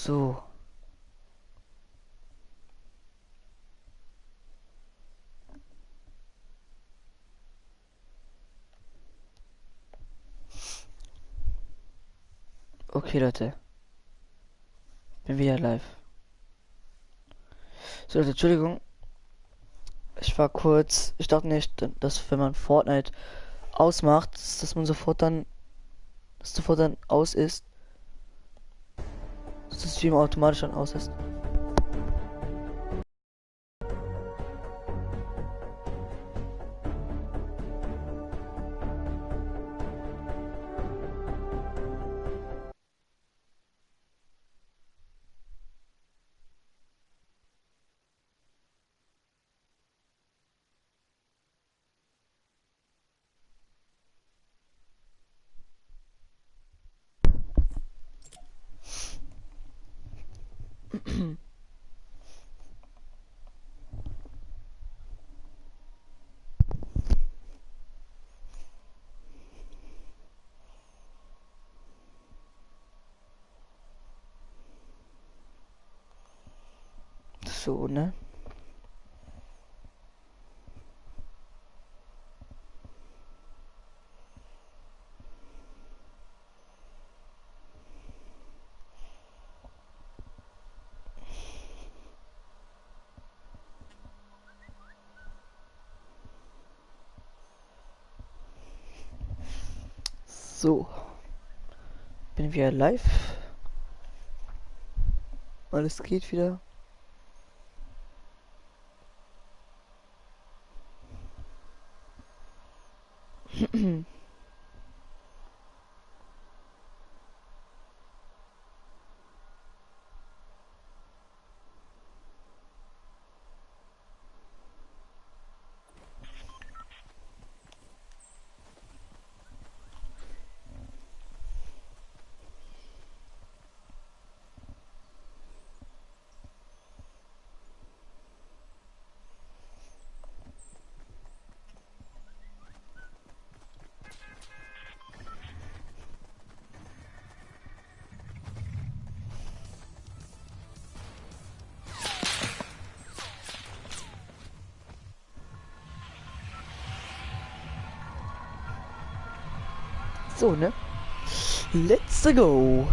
So. Okay, Leute. Bin wieder live. So, Leute, Entschuldigung. Ich war kurz. Ich dachte nicht, dass wenn man Fortnite ausmacht, dass man sofort dann. Dass sofort dann aus ist. Dass das Stream automatisch dann aus ist. So, ne? So. Bin wieder live. Alles geht wieder. So, ne? Let's go.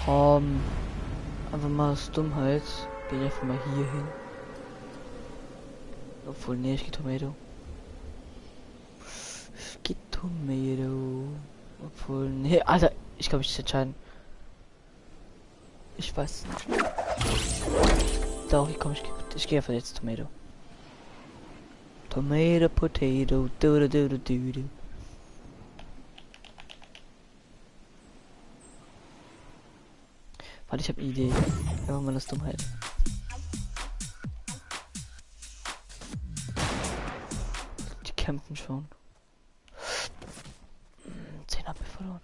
Komm. Einfach mal aus Dummheit. Geh einfach mal hier hin. Obwohl, nee, ich geh Tomato. Ich geh Tomato. Obwohl, nee, Alter, ich kann mich nicht entscheiden. Ich weiß es nicht. Doch, ich gehe einfach jetzt Tomato. Tomato, Potato, du du du du du du. Warte, ich habe eine Idee. Einfach mal das Dummheit. Die kämpfen schon. 10 HP verloren.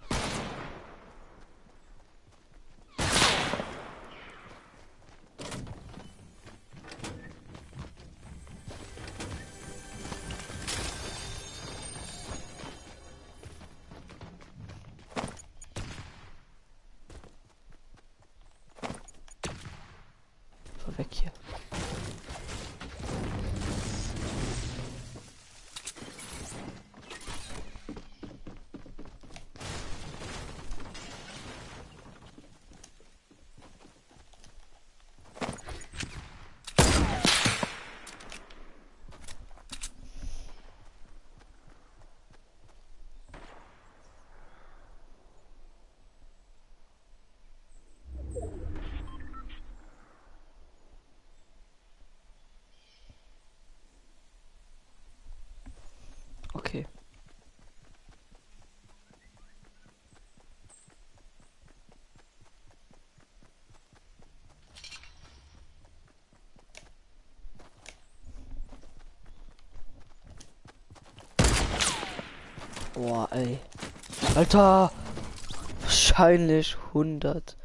Fahr weg hier. Okay. Boah, ey. Alter! Wahrscheinlich 100.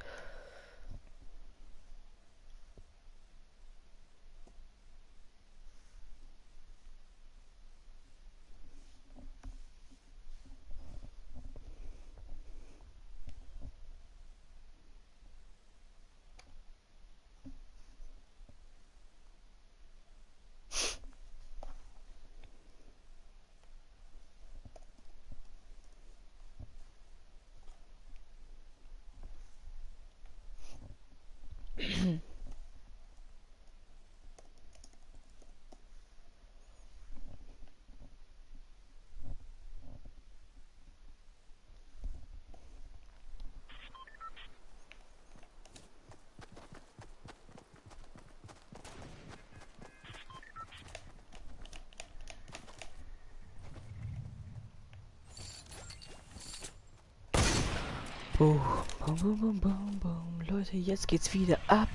Boom, boom, boom, boom, boom, boom. Leute, jetzt geht's wieder ab.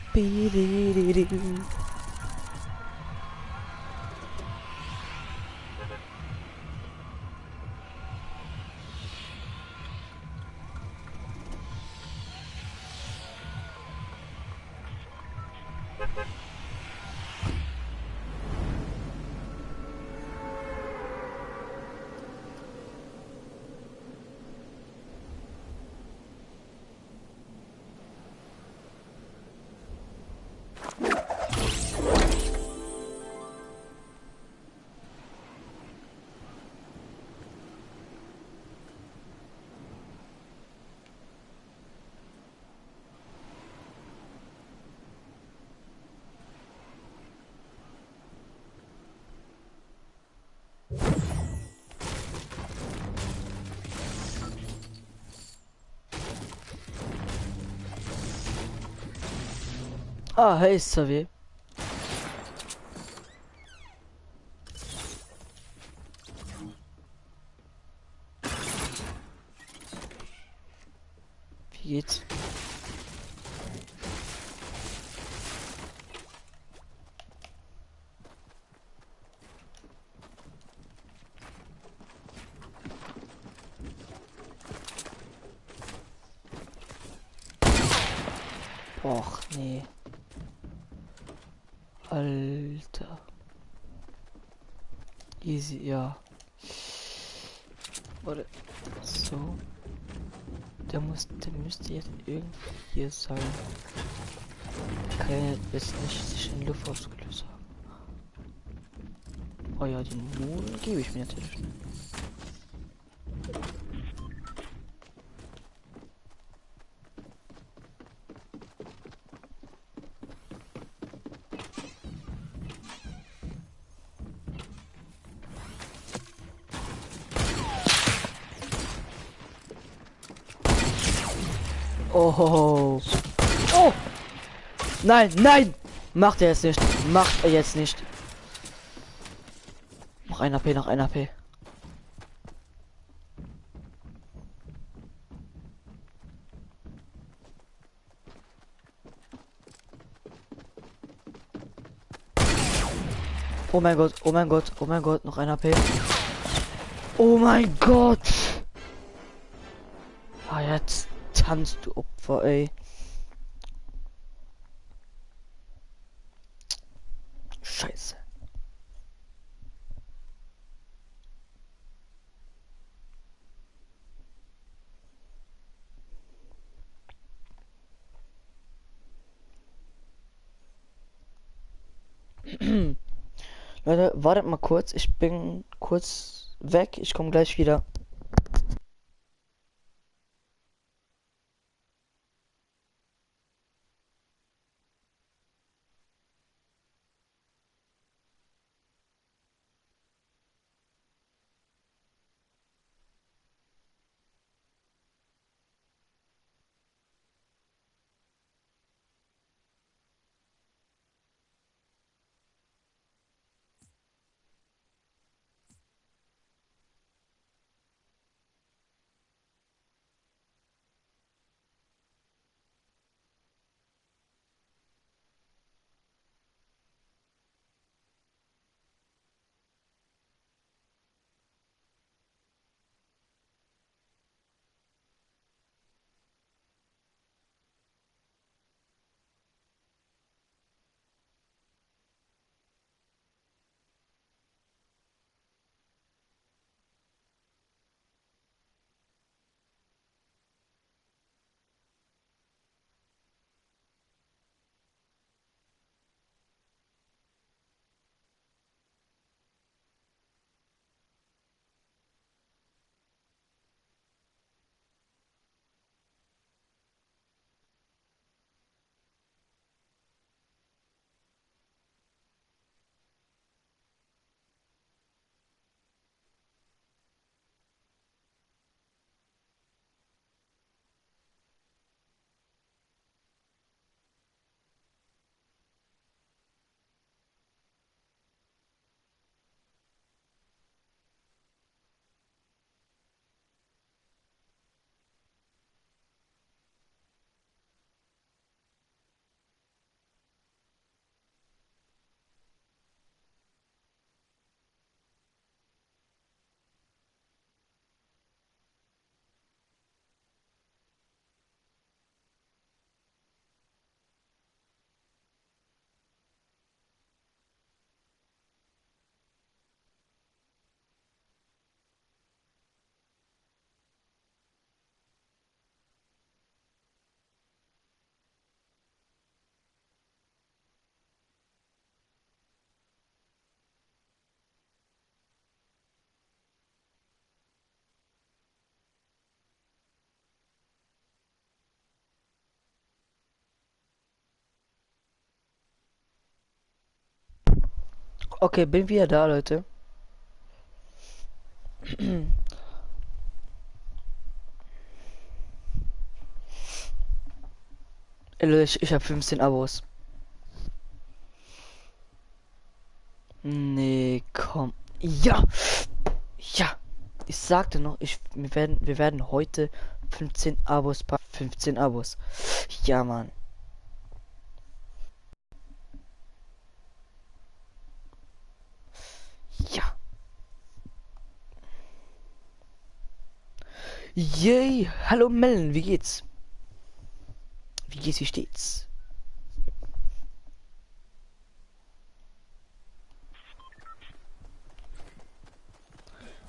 Ah, hey, Xavier. Wie geht's? Och, nee. Alter. Easy, ja. Warte. So. Der müsste jetzt irgendwie hier sein. Kann ja jetzt nicht sich in Luft ausgelöst haben. Oh ja, die Mond gebe ich mir natürlich. Oh. Oh. Nein, nein. Macht er jetzt nicht. Macht er jetzt nicht. Noch ein AP, noch ein AP. Oh mein Gott, oh mein Gott, oh mein Gott, noch ein AP. Oh mein Gott. Ah, jetzt tanzt du Opfer, ey. Scheiße. Leute, wartet mal kurz. Ich bin kurz weg. Ich komme gleich wieder. Okay, bin wieder da, Leute. Leute, ich habe 15 Abos. Nee, komm. Ja! Ja! Ich sagte noch, wir werden heute 15 Abos, 15 Abos. Ja, Mann. Ja. Yay! Hallo Mellen, wie geht's? Wie geht's, wie steht's?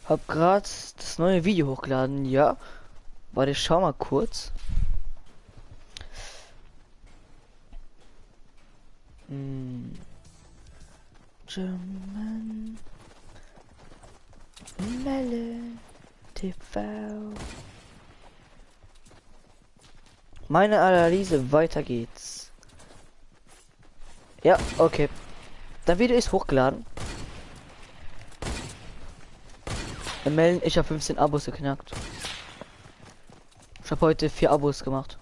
Hab grad das neue Video hochgeladen, ja. Warte, schau mal kurz. Hm. German Mellen TV. Meine Analyse, weiter geht's. Ja, okay. Das Video ist hochgeladen. Melden, ich habe 15 Abos geknackt. Ich habe heute 4 Abos gemacht.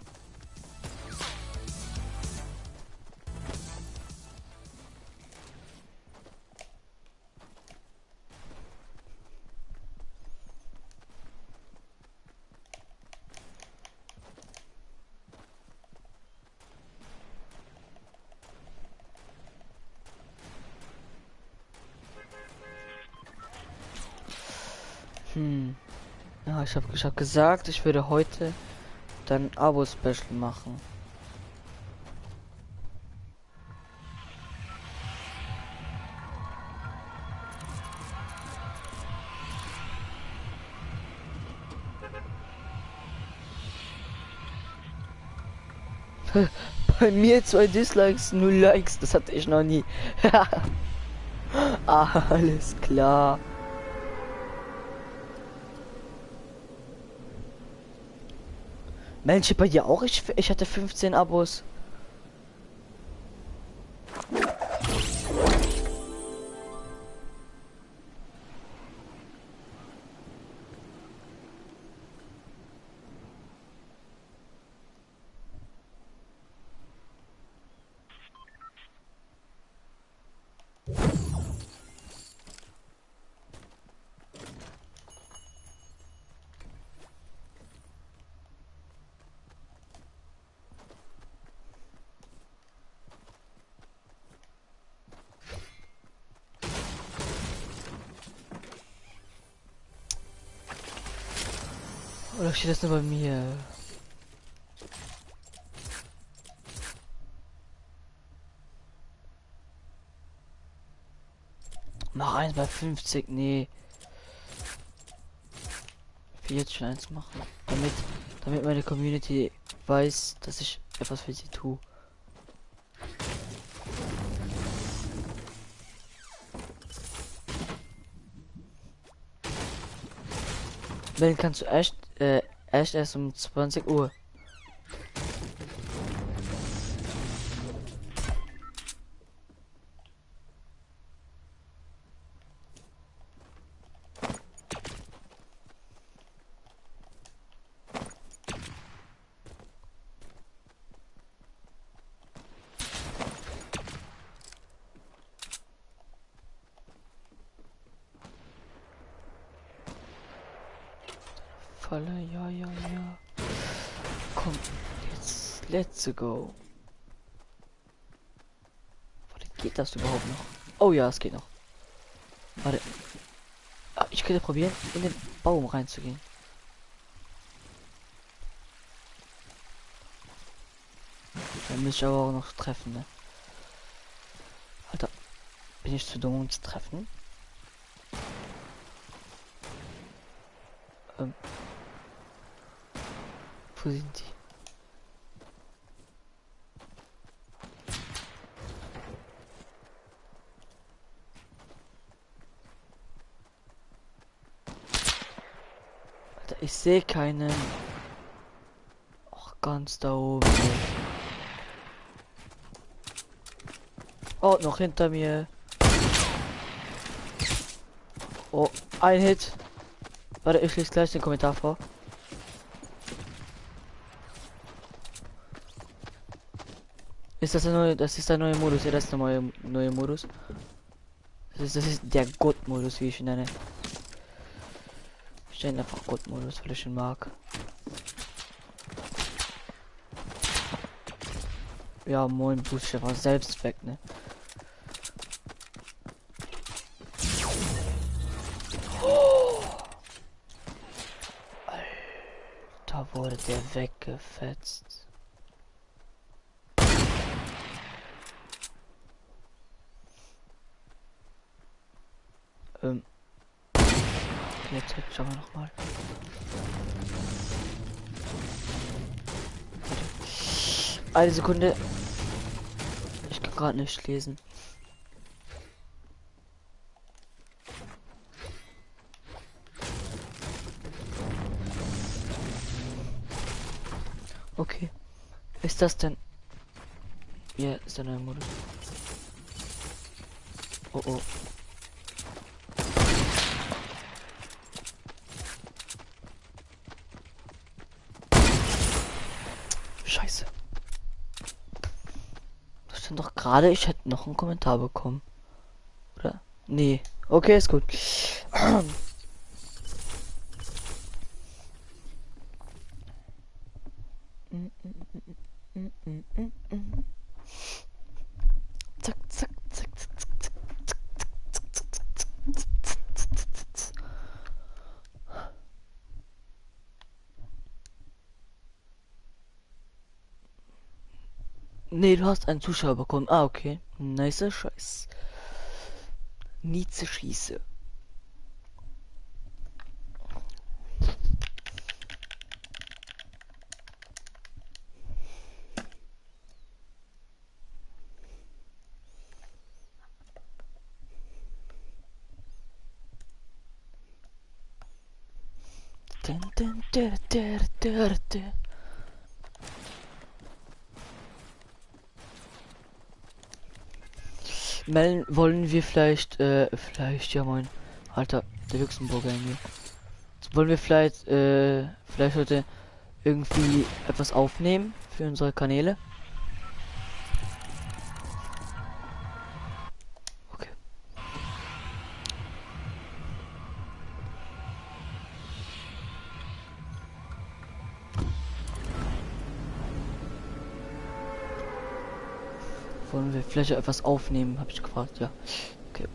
Ja, ich hab gesagt, ich würde heute dann Abo-Special machen. Bei mir 2 Dislikes, 0 Likes, das hatte ich noch nie. Alles klar. Mensch, bei dir auch? Ich hatte 15 Abos. Oder steht das nur bei mir? Mach eins bei 50, nee. Ich will jetzt schon eins machen. Damit meine Community weiß, dass ich etwas für sie tue. Wenn kannst du echt erst um 20 Uhr. Falle, ja, ja, ja. Komm, jetzt, let's go. Warte, geht das überhaupt noch? Oh ja, es geht noch. Warte. Ah, ich könnte probieren, in den Baum reinzugehen. Dann muss ich aber auch noch treffen, ne? Alter, bin ich zu dumm, um zu treffen? Wo sind die? Alter, ich sehe keinen. Auch ganz da oben. Oh, noch hinter mir. Oh, ein Hit. Warte, ich lese gleich den Kommentar vor. Ist das der neue, das ist der neue Modus, ja, das ist der neue Modus. Das ist der Gott-Modus, wie ich ihn nenne. Ich nenne einfach Gott-Modus, weil ich ihn mag. Ja, moin, Boost war selbst weg, ne? Da wurde der weggefetzt. Jetzt schauen wir noch mal. Eine Sekunde. Ich kann gerade nicht lesen. Okay. Ist das denn? Ja, ist der neue Modus. Oh oh. Scheiße. Das stand doch gerade, ich hätte noch einen Kommentar bekommen. Oder? Nee. Okay, ist gut. Zack, zack, zack, zack, zack, zack, zack. Nee, du hast einen Zuschauer bekommen. Ah, okay. Nice Scheiß. Nie zu schieße. Melden wollen wir vielleicht, ja moin. Alter, der Luxemburger irgendwie. Wollen wir vielleicht heute irgendwie etwas aufnehmen für unsere Kanäle? Okay. Wollen wir vielleicht etwas aufnehmen, habe ich gefragt, ja. Okay.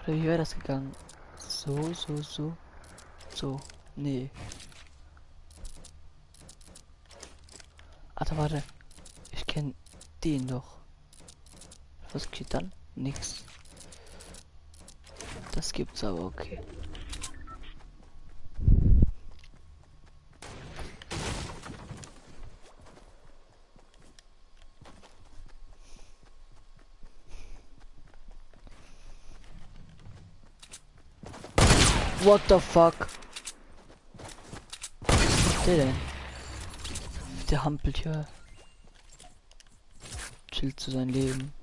Oder wie wäre das gegangen? So. Nee. Warte. Ich kenne den doch. Was geht dann? Nix. Das gibt's aber okay. What the fuck? Was macht der denn? Der hampelt hier. Chillt zu sein Leben.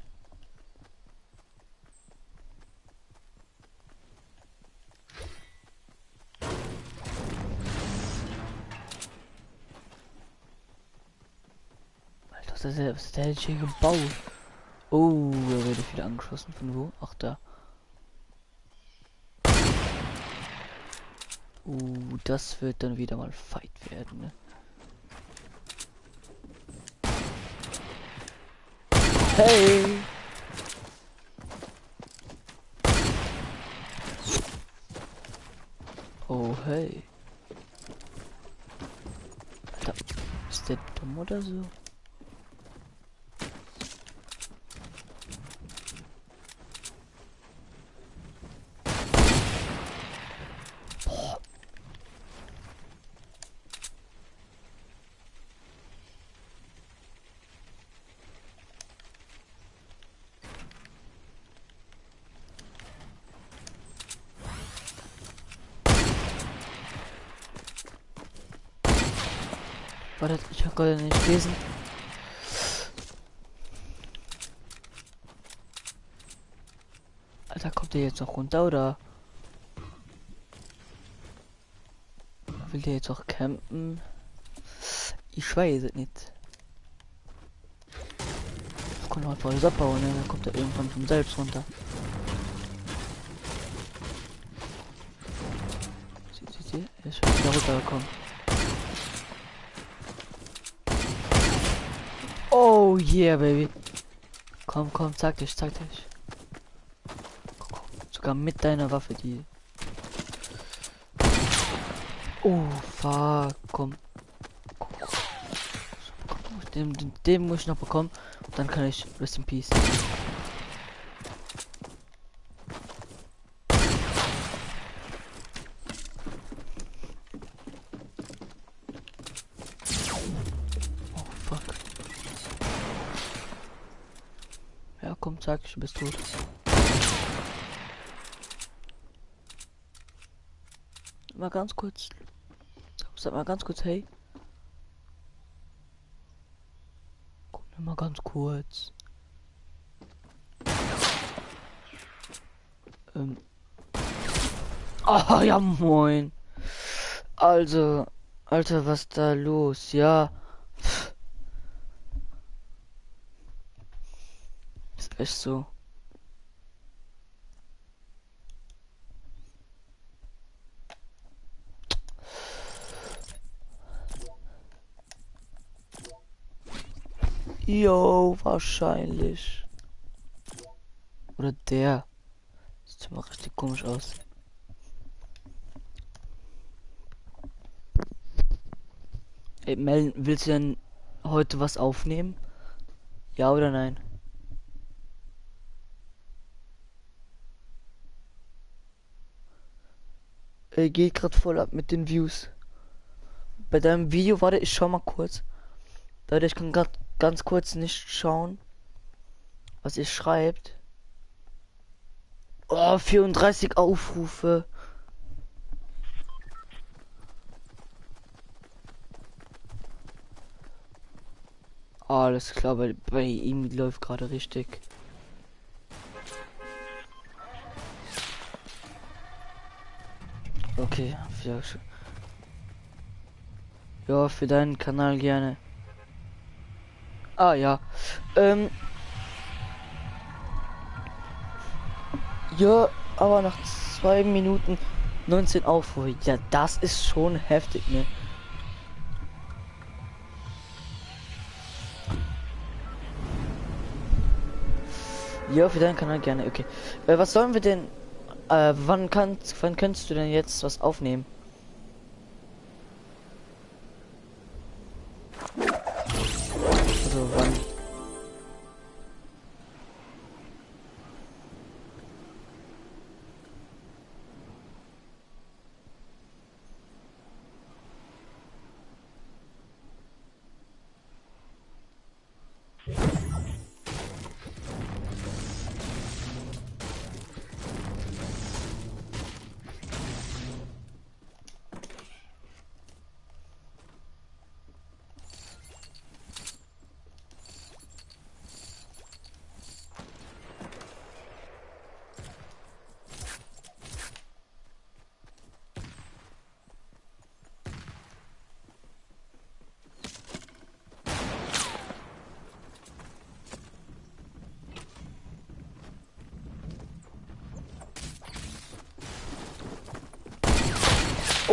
was hat der jetzt hier gebaut? Oh, da werde ich wieder angeschossen. Von wo? Ach, da. Das wird dann wieder mal Fight werden, ne? Hey! Oh, hey. Alter, ist der dumm oder so? Boah. Warte, ich habe gerade nicht gelesen. Alter, kommt der jetzt noch runter oder? Will der jetzt auch campen? Ich weiß es nicht. Ich kann halt alles abbauen, ne? Dann kommt er irgendwann von selbst runter. Seht ihr? Er ist schon wieder runtergekommen. Oh yeah, baby. Komm, zeig dich. Komm, sogar mit deiner Waffe, die. Oh, fuck, komm. Den muss ich noch bekommen. Und dann kann ich Rest in Peace. Oh, fuck. Ja, komm, sag ich, du bist tot. Mal ganz kurz. Sag mal ganz kurz, hey. Guck mir mal ganz kurz. Ah, ja, moin. Also, Alter, was da los? Ja. Ist echt so. Jo, wahrscheinlich. Oder der. Sieht mal richtig komisch aus. Ey, Mel, willst du denn heute was aufnehmen? Ja oder nein? Geht gerade voll ab mit den Views. Bei deinem Video, warte, ich schau mal kurz. Leute, ich kann gerade ganz kurz nicht schauen, was ihr schreibt. Oh, 34 Aufrufe. Alles klar, bei ihm läuft gerade richtig. Okay, ja, für deinen Kanal gerne. Ah ja. Ja, aber nach 2 Minuten 19 Aufrufe. Ja, das ist schon heftig, ne? Ja, für deinen Kanal gerne, okay. Was sollen wir denn? Wann könntest du denn jetzt was aufnehmen? Also wann?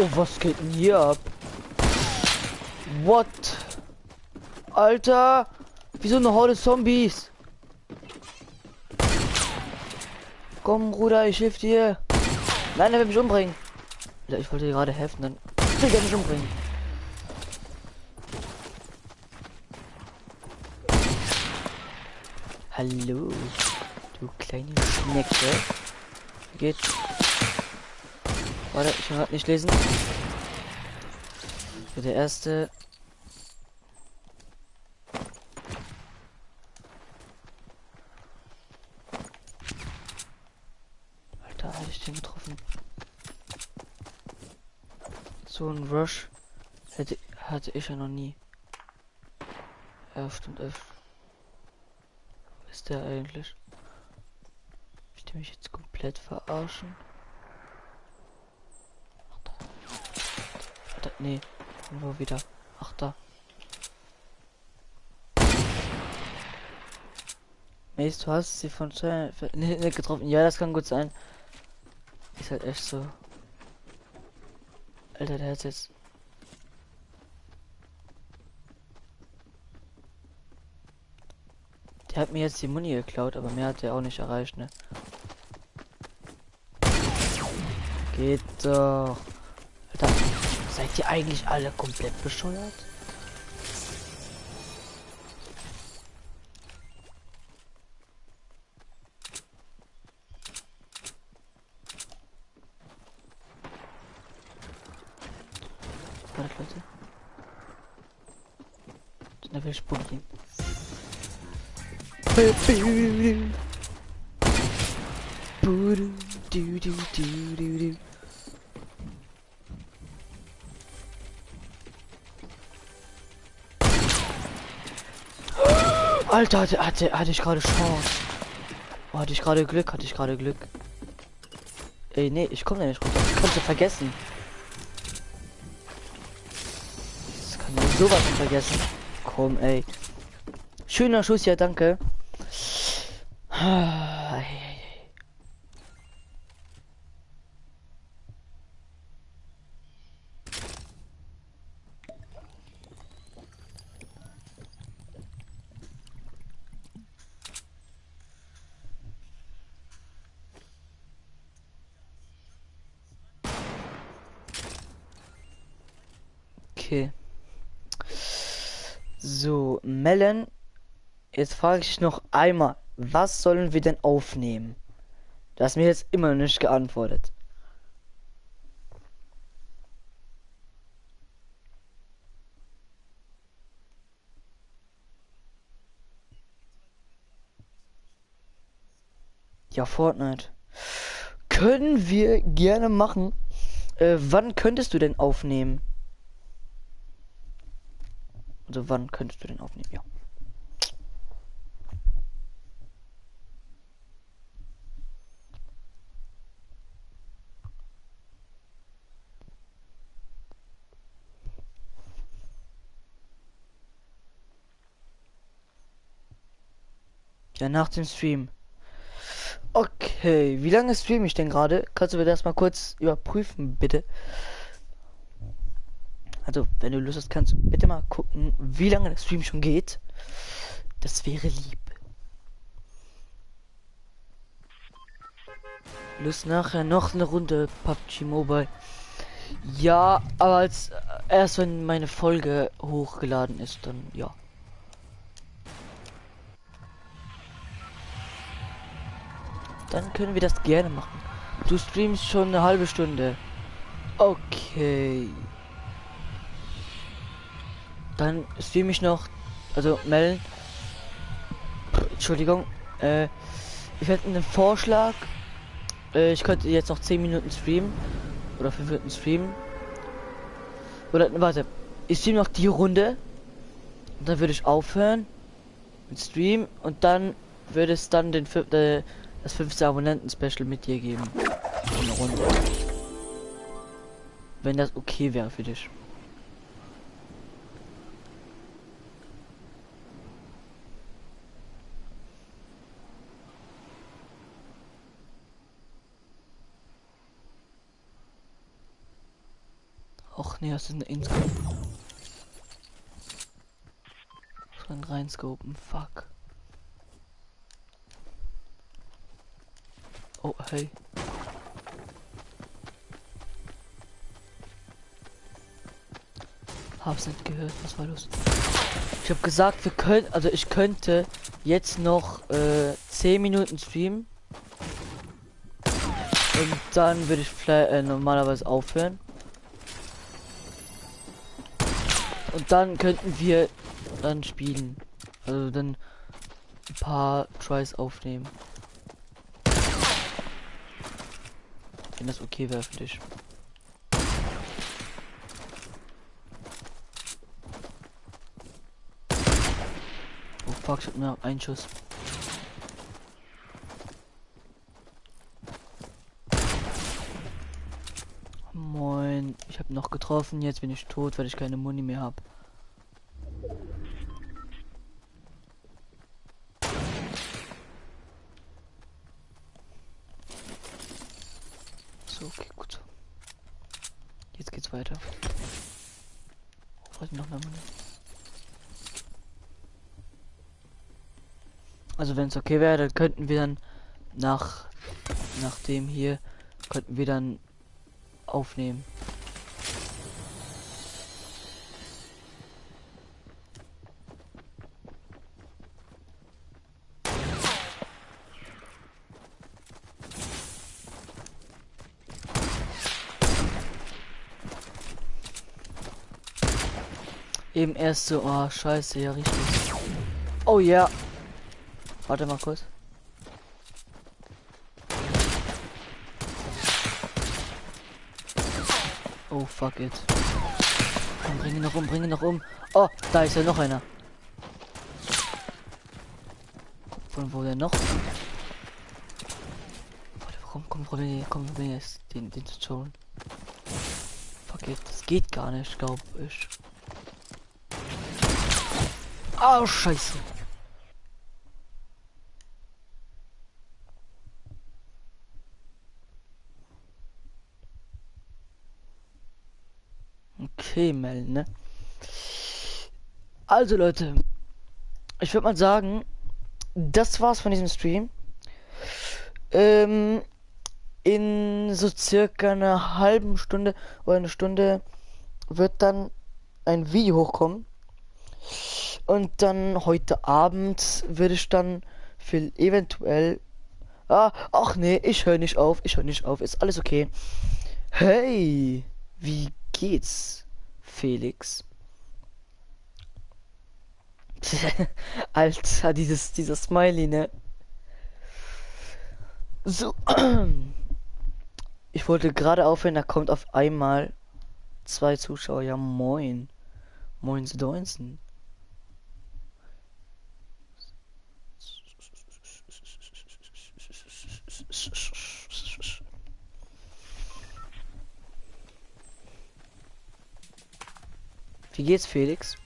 Oh, was geht denn hier ab? What? Alter! Wie so eine Horde Zombies! Komm, Bruder, ich hilf dir! Nein, er will mich umbringen! Ja, ich wollte dir gerade helfen, dann will er mich umbringen. Hallo, du kleine Schnecke. Wie geht's? Warte, ich kann halt nicht lesen. Für der erste. Alter, hatte ich den getroffen. So ein Rush hatte ich ja noch nie. Ja, stimmt. Wo ist der eigentlich? Ich die mich jetzt komplett verarschen? Ach, da. Alter, nee. Wo wieder? Ach, da. Mace, du hast sie von hinten getroffen. Ja, das kann gut sein. Ist halt echt so. Alter, der hat jetzt. Der hat mir jetzt die Muni geklaut, aber mehr hat der auch nicht erreicht, ne? Geht doch. Alter, seid ihr eigentlich alle komplett bescheuert? Warte, Leute. Da will ich probieren. Alter, hatte ich gerade Chance. Oh, hatte ich gerade Glück. Ey, nee, ich komme nicht runter. Das kannst du vergessen. Das kann man sowas von vergessen. Komm, ey. Schöner Schuss, ja, danke. Okay. So, Melon. Jetzt frage ich noch einmal, was sollen wir denn aufnehmen? Du hast mir jetzt immer noch nicht geantwortet. Ja, Fortnite. Können wir gerne machen. Wann könntest du denn aufnehmen? Also wann könntest du denn aufnehmen? Ja. Ja, nach dem Stream. Okay, wie lange streame ich denn gerade? Kannst du mir das mal kurz überprüfen, bitte? Also, wenn du Lust hast, kannst du bitte mal gucken, wie lange der Stream schon geht. Das wäre lieb. Lust nachher noch eine Runde PUBG Mobile. Ja, aber als erst wenn meine Folge hochgeladen ist, dann ja. Dann können wir das gerne machen. Du streamst schon eine halbe Stunde. Okay. Dann stream ich noch. Also melden. Entschuldigung. Ich hätte einen Vorschlag. Ich könnte jetzt noch 10 Minuten streamen. Oder 5 Minuten streamen. Oder warte. Ich stream noch die Runde. Und dann würde ich aufhören. Mit Stream. Und dann würde es dann das 5. Abonnenten-Special mit dir geben. Eine Runde. Wenn das okay wäre für dich. Och nee, das ist eine Inscope. Schon reinscopen, fuck. Oh, hey. Hab's nicht gehört, was war los? Ich habe gesagt, wir können, also ich könnte jetzt noch 10 Minuten streamen. Und dann würde ich vielleicht normalerweise aufhören. Und dann könnten wir dann spielen. Also dann ein paar Tries aufnehmen. Wenn das okay wäre für dich. Oh fuck, ich hab nur noch einen Schuss. Moin, ich habe noch getroffen, jetzt bin ich tot, weil ich keine Muni mehr habe. So, okay, gut. Jetzt geht's weiter. Heute noch mehr Muni. Also wenn es okay wäre, dann könnten wir dann nach dem hier könnten wir dann aufnehmen. Eben erst so, oh scheiße, ja richtig. Oh ja. Warte mal kurz. Oh fuck it. Komm, bring ihn noch um, bring ihn noch um. Oh, da ist ja noch einer. Von wo der noch? Warte, komm, probier jetzt den zu holen. Fuck it, das geht gar nicht, glaube ich. Oh, scheiße. Okay, Mel, ne? Also Leute, ich würde mal sagen, das war's von diesem Stream. In so circa einer halben Stunde oder eine Stunde wird dann ein Video hochkommen. Und dann heute Abend würde ich dann für eventuell... ach nee, ich höre nicht auf, ist alles okay. Hey, wie geht's, Felix? Alter, dieser Smiley, ne? So, ich wollte gerade aufhören, da kommt auf einmal 2 Zuschauer. Ja, moin. Moin, Doinsen. Wie geht's, Felix?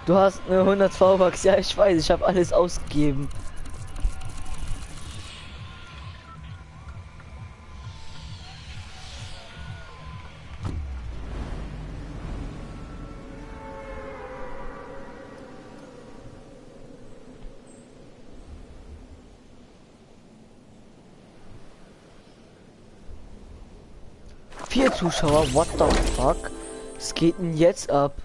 Du hast eine 100 V-Bucks. Ja, ich weiß, ich habe alles ausgegeben. Vier Zuschauer, what the fuck? Was geht denn jetzt ab?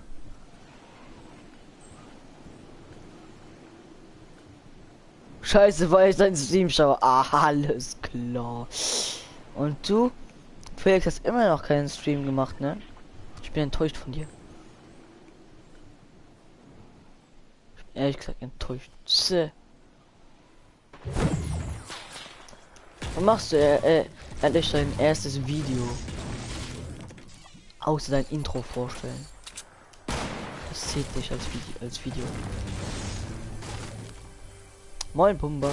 Scheiße, weil ich dein Stream schaue. Ah, alles klar. Und du? Felix, hast immer noch keinen Stream gemacht, ne? Ich bin enttäuscht von dir. Ich bin ehrlich gesagt enttäuscht. Was machst du? Endlich dein erstes Video. Außer dein Intro vorstellen. Das zählt nicht als Video. Moin, Pumba.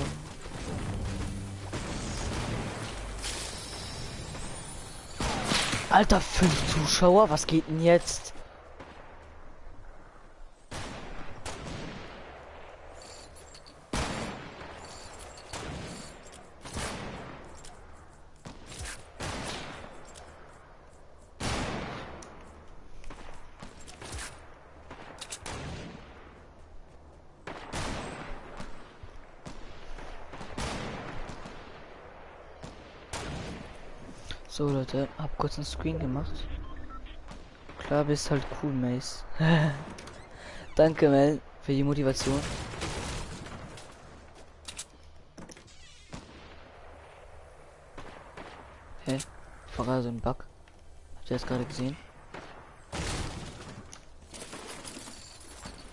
Alter, 5 Zuschauer, was geht denn jetzt? So Leute, hab kurz einen Screen gemacht. Klar, bist halt cool, Mace. Danke, Mel, für die Motivation. Hä? War gerade so ein Bug. Habt ihr das gerade gesehen?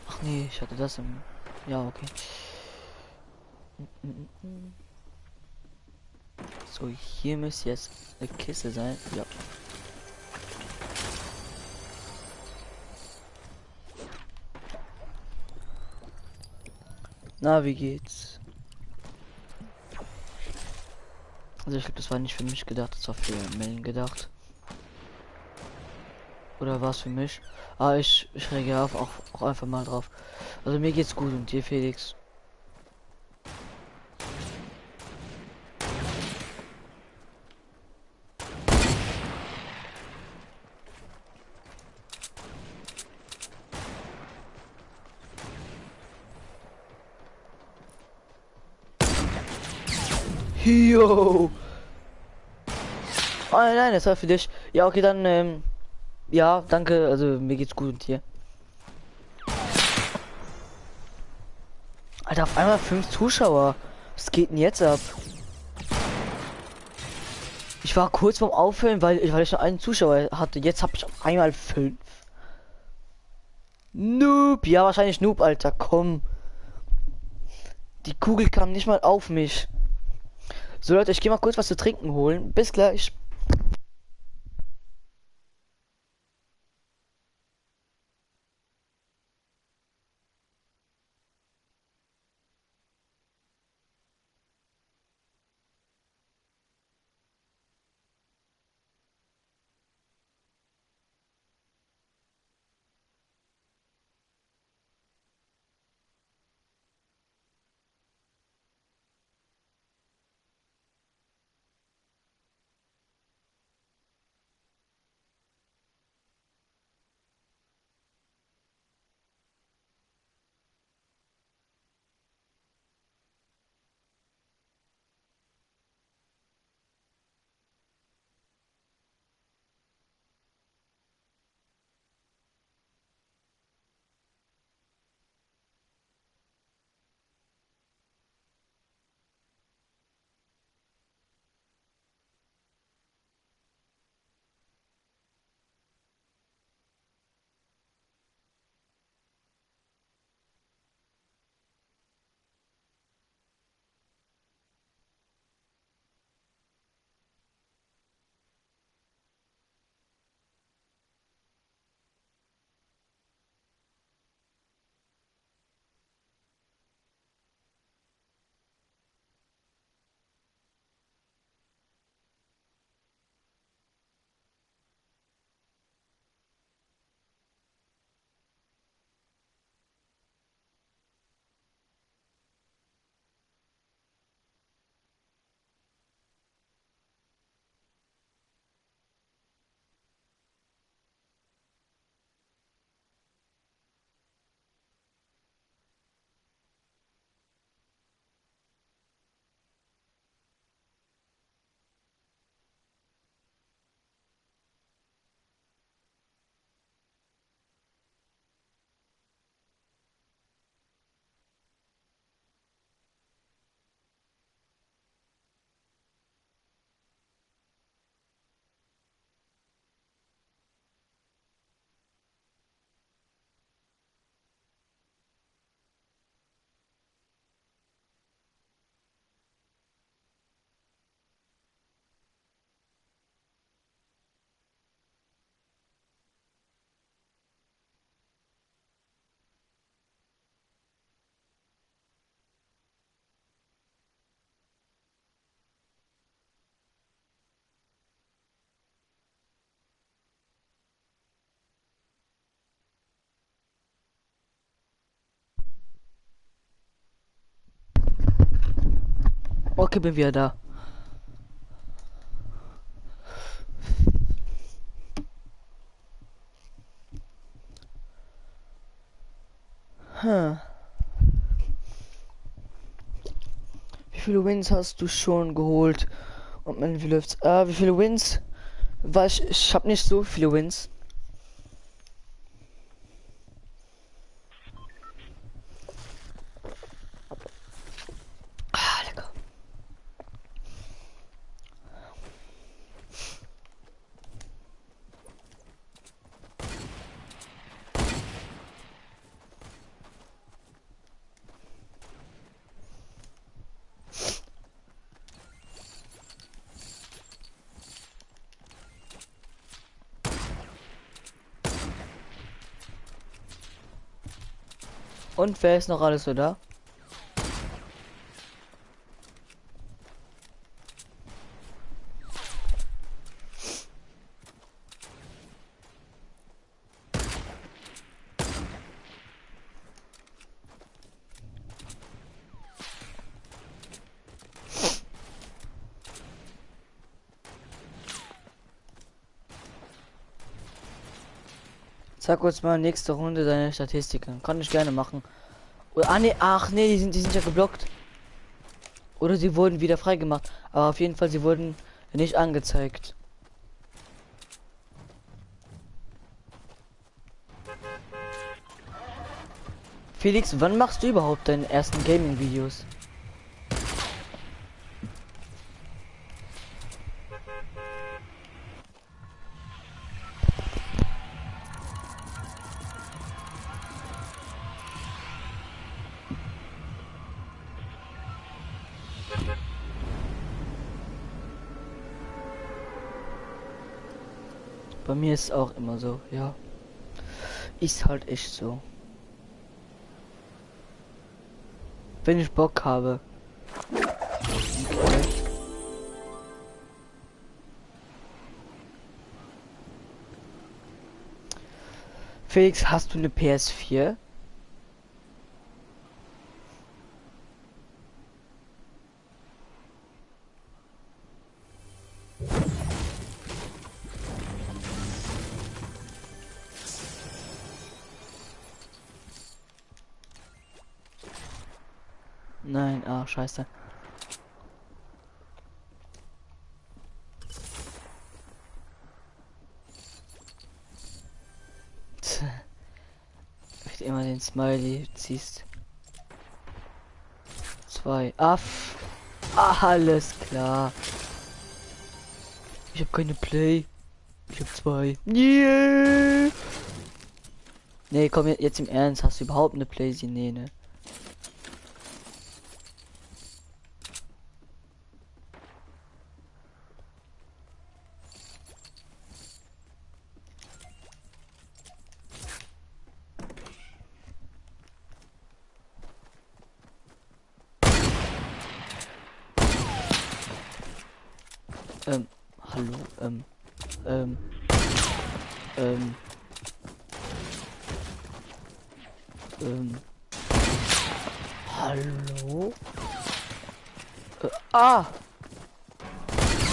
Ach nee, ich hatte das im... Ja, okay. So, hier müsste jetzt eine Kiste sein. Ja. Na, wie geht's? Also ich glaube, das war nicht für mich gedacht, das war für Mellen gedacht. Oder war es für mich? Ah, ich reagiere auch einfach mal drauf. Also mir geht's gut und dir, Felix? Jo! Oh nein, das war für dich. Ja, okay, dann, ja, danke. Also mir geht's gut und dir. Alter, auf einmal 5 Zuschauer. Was geht denn jetzt ab? Ich war kurz vorm Aufhören, weil ich nur einen Zuschauer hatte. Jetzt habe ich auf einmal 5. Noob. Ja, wahrscheinlich Noob, Alter. Komm. Die Kugel kam nicht mal auf mich. So Leute, ich gehe mal kurz was zu trinken holen. Bis gleich. Okay, bin wieder da. Hm. Wie viele Wins hast du schon geholt? Und wie läuft's? Wie viele Wins? Weil ich habe nicht so viele Wins. Ah, lecker. Und wer ist noch alles so da? Sag uns mal nächste Runde deine Statistiken. Kann ich gerne machen. Oder, nee, ach nee, die sind ja geblockt. Oder sie wurden wieder freigemacht. Aber auf jeden Fall, sie wurden nicht angezeigt. Felix, wann machst du überhaupt deine ersten Gaming-Videos? Bei mir ist es auch immer so, ja. Ist halt echt so. Wenn ich Bock habe. Okay. Felix, hast du eine PS4? Nein, ah, scheiße. Wenn du immer den Smiley ziehst. 2. Alles klar. Ich habe keine Play. Ich habe 2. Yeah. Nee, komm jetzt im Ernst. Hast du überhaupt eine Play? Nee, ne? Hallo, ähm, ähm, ähm, hallo? Ah!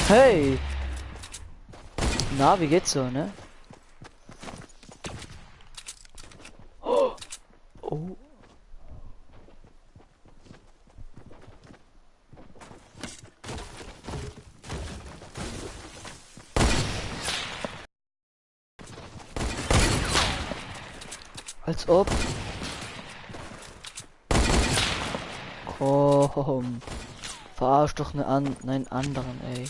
Hey! Na, wie geht's so, ne? Oh! Als ob. Komm. Verarsch doch einen anderen, ey.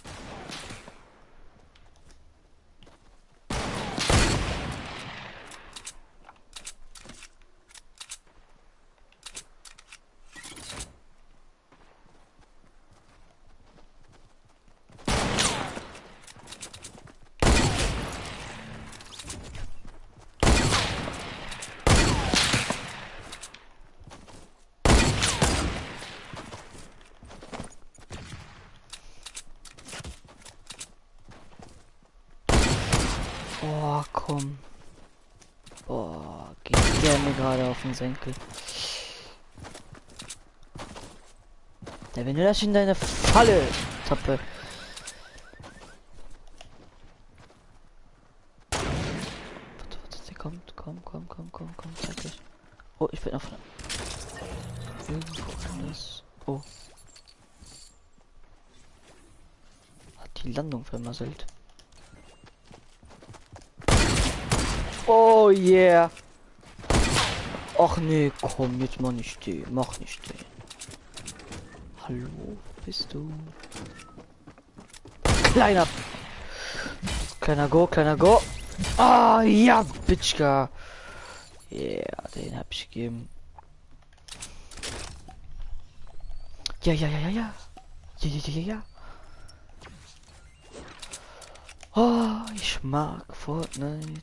Boah, komm. Boah, geht der mir gerade auf den Senkel. Der wenn du das in deine Falle tappe. Warte, der kommt, komm, zeig dich. Oh, ich bin auf irgendwo anders. Oh. Hat die Landung vermasselt. Oh yeah. Ach nee, komm, jetzt mach nicht den. Mach nicht den. Hallo, wo bist du? Kleiner Go. Ah, ja, Bitchka. Yeah, den hab ich gegeben. Ja. Ja. Oh, ich mag Fortnite.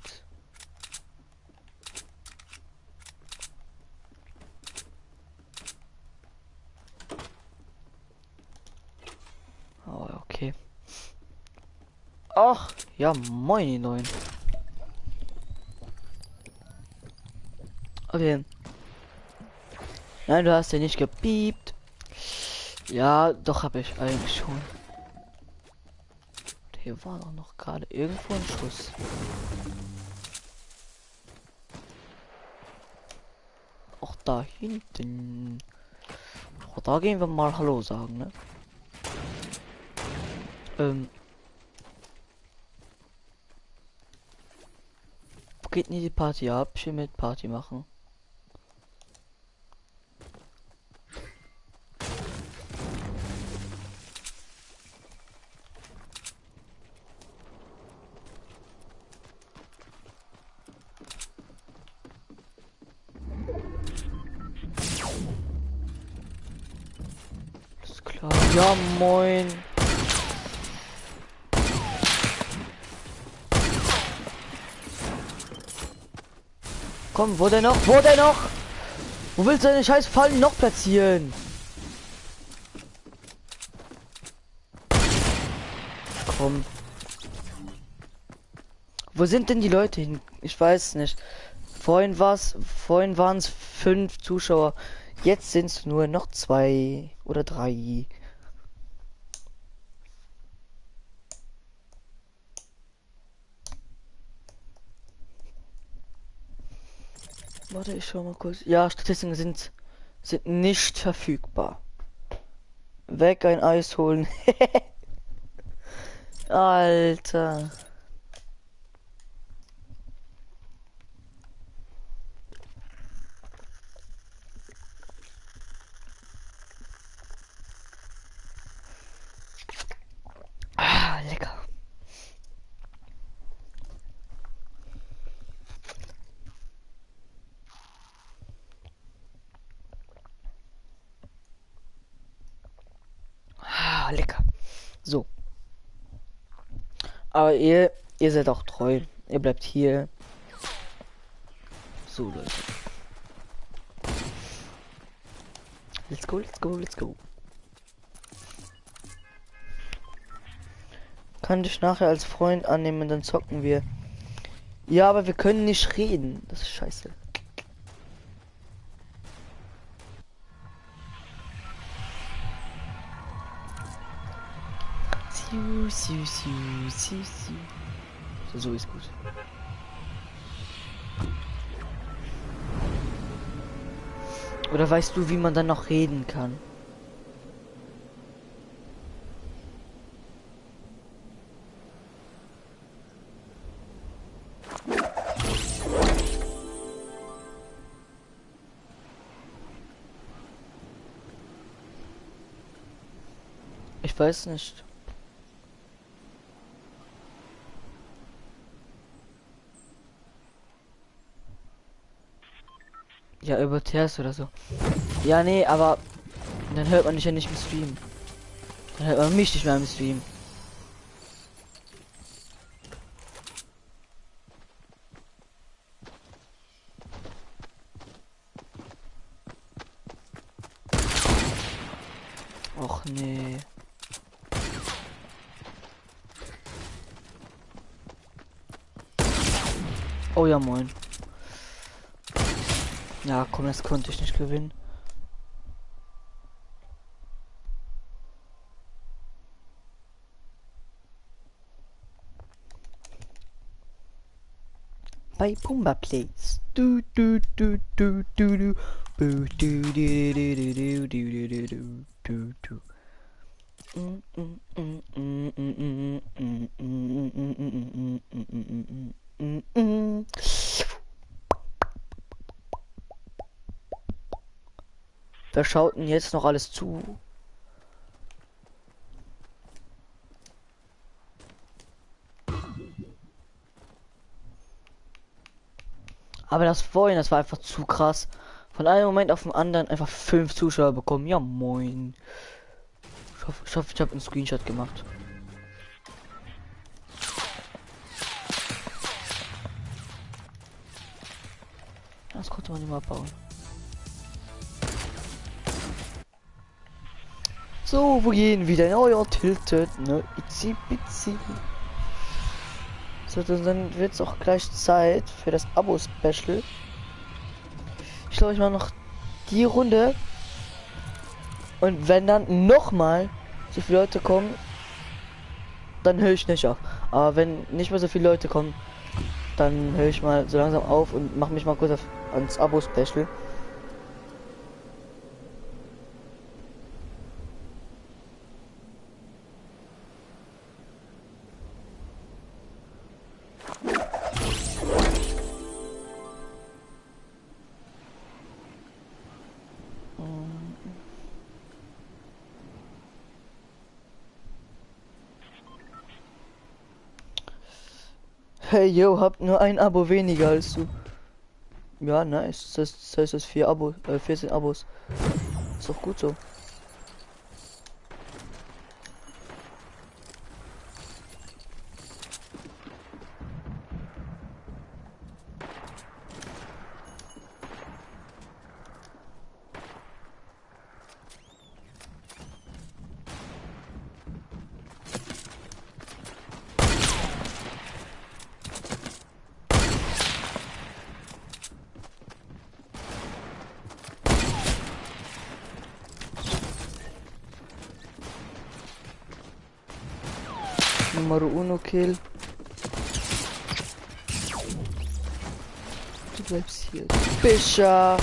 Oh, okay. Ach, ja, moin, die neuen. Okay. Nein, du hast ja nicht gepiept. Ja, doch habe ich eigentlich schon. Hier war doch noch gerade irgendwo ein Schuss. Auch da hinten. Auch da gehen wir mal Hallo sagen, ne? Wo geht denn die Party ab? Ich will mit Party machen. Ist klar. Ja, moin. Komm, wo denn noch? Wo willst du deine scheiß Fallen noch platzieren? Komm. Wo sind denn die Leute hin? Ich weiß nicht. Vorhin waren es 5 Zuschauer. Jetzt sind es nur noch 2 oder 3. Warte, ich schau mal kurz. Ja, Statistiken sind nicht verfügbar. Weg ein Eis holen. Alter. Ah, lecker. Ah, lecker. So. Aber ihr seid auch treu. Ihr bleibt hier. So, Leute. Let's go. Kann dich nachher als Freund annehmen, dann zocken wir. Ja, aber wir können nicht reden. Das ist scheiße. So ist gut. Oder weißt du, wie man dann noch reden kann? Ich weiß nicht. Ja, über TS oder so. Ja, nee, aber dann hört man dich ja nicht im Stream. Dann hört man mich nicht mehr im Stream. Och nee. Oh ja, moin. Ja, komm, das konnte ich nicht gewinnen. bei Pumba Plays. Du du du du du du. Du du du du du du du du du du. Wer schaut denn jetzt noch alles zu? Aber das vorhin, das war einfach zu krass. Von einem Moment auf den anderen einfach 5 Zuschauer bekommen. Ja, moin. Ich habe einen Screenshot gemacht. Das konnte man immer bauen. So, wo gehen wir denn? Oh ja, Tilted, ne? Itzy bitzy. So, dann wird es auch gleich Zeit für das Abo-Special. Ich glaube, ich mache noch die Runde. Und wenn dann nochmal so viele Leute kommen, dann höre ich nicht auf. Aber wenn nicht mehr so viele Leute kommen, dann höre ich mal so langsam auf und mache mich mal kurz ans Abo-Special. Hey, yo, hab nur ein Abo weniger als du. Ja, nice. Das heißt, das 14 Abos. Ist doch gut so. Numero uno Kill. Du bleibst hier. Bischer.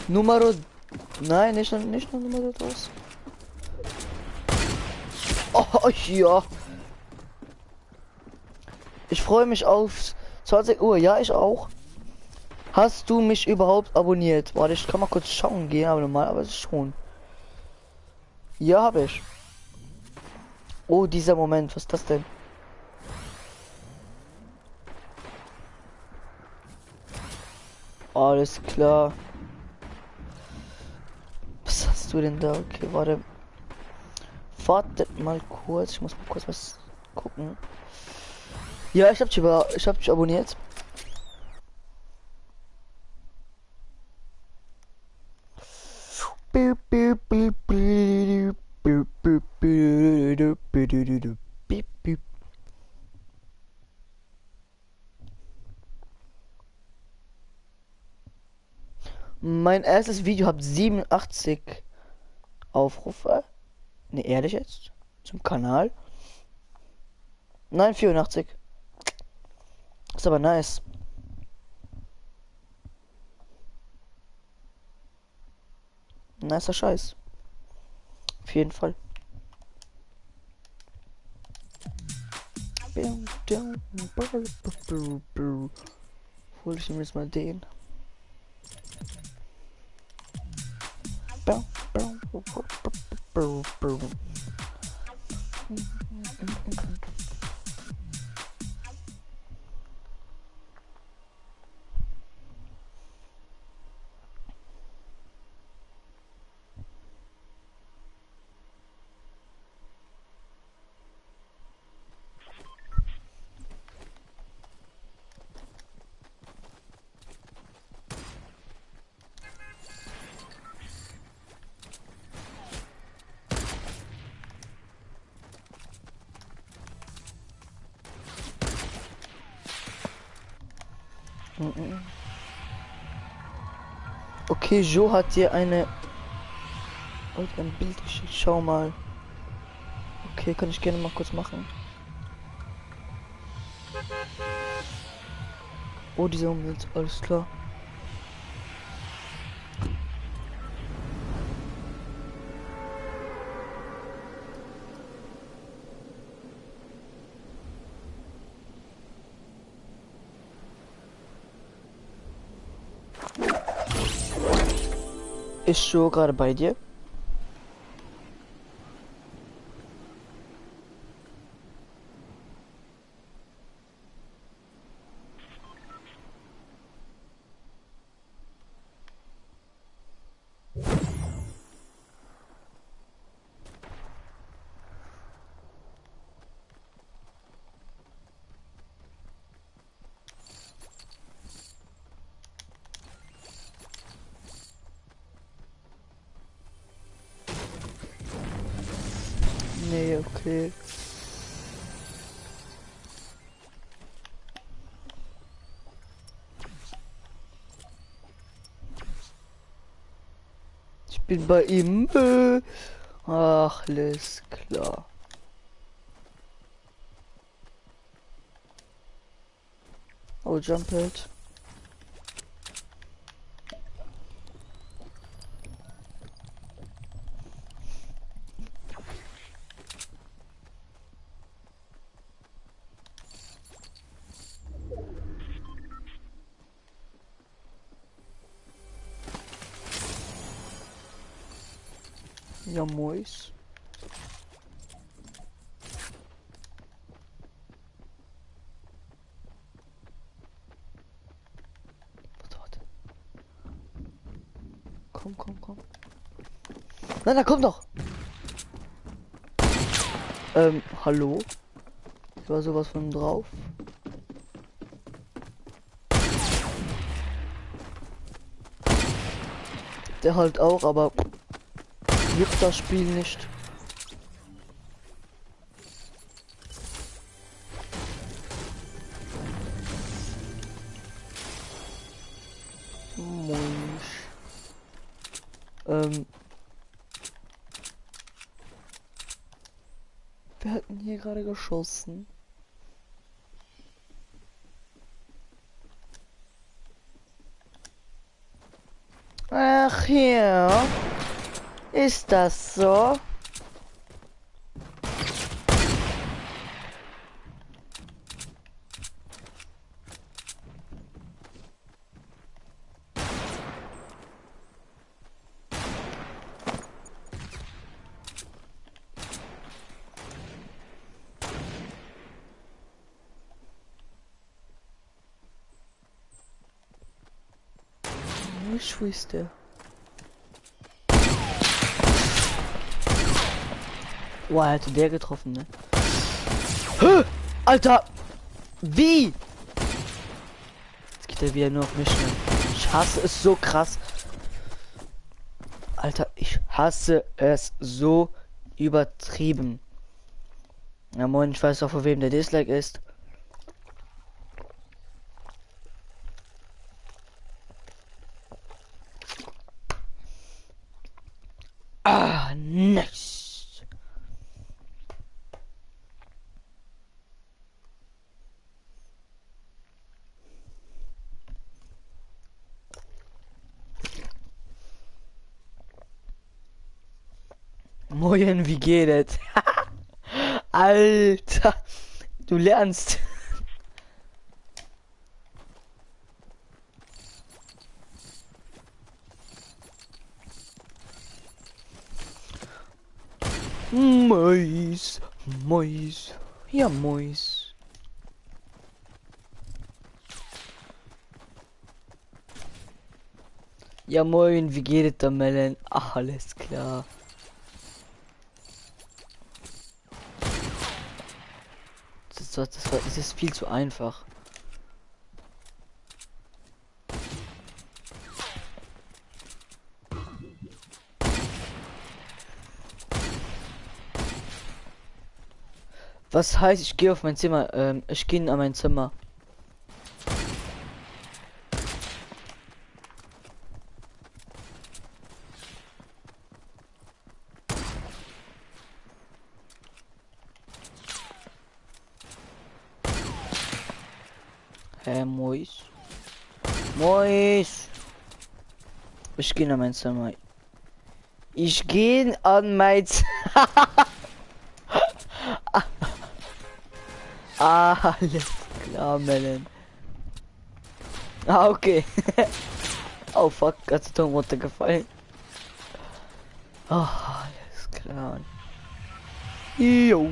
Numero. Nein, nicht noch Numero 2. Oh ja. Ich freue mich auf 20 Uhr. Ja, ich auch. Hast du mich überhaupt abonniert? Warte, ich kann mal kurz schauen gehen, aber normalerweise schon. Ja, habe ich. Oh, dieser Moment, was ist das denn? Alles klar. Was hast du denn da? Okay, warte. Wartet mal kurz, ich muss mal kurz was gucken. Ja, ich hab dich abonniert. Mein erstes Video hat 87 Aufrufe. Ne, ehrlich jetzt? Zum Kanal? Nein, 84. Ist aber nice. Nicer Scheiß. Auf jeden Fall. Hol ich ihm jetzt mal den. Okay, Joe hat dir ein Bild geschickt. Schau mal. Okay, kann ich gerne mal kurz machen. Oh, dieser Umwelt, alles klar. Ist schon gerade bei dir? Nee, okay. Ich bin bei ihm. Ach, alles klar. Oh, Jump halt. Ja, mois. Warte. Komm, komm, komm. Nein, da kommt doch. Hallo? Ich war sowas von drauf. Der halt auch, aber juckt das Spiel nicht. Mensch. Wir hatten hier gerade geschossen. Ach ja, ist das so? Ich wusste. Boah, hätte der getroffen, ne? Hä? Alter! Wie? Jetzt geht er wieder nur auf mich, ne? Ich hasse es so krass. Alter, ich hasse es so übertrieben. Ja moin, ich weiß auch von wem der Dislike ist. Ah, nice. Moin, wie geht es? Alter, du lernst. Mais, mais, ja mais. Ja moin, wie geht es da, Mellen? Ach, alles klar. Das ist viel zu einfach. Was heißt, ich gehe auf mein Zimmer? Ich gehe an mein Zimmer. Mois. Mois. Ich gehe an mein Zimmer. Ich gehe an mein alles klar, Melon. Ah, okay. Oh fuck, ganz dumm runtergefallen. Oh, alles klar. Jo.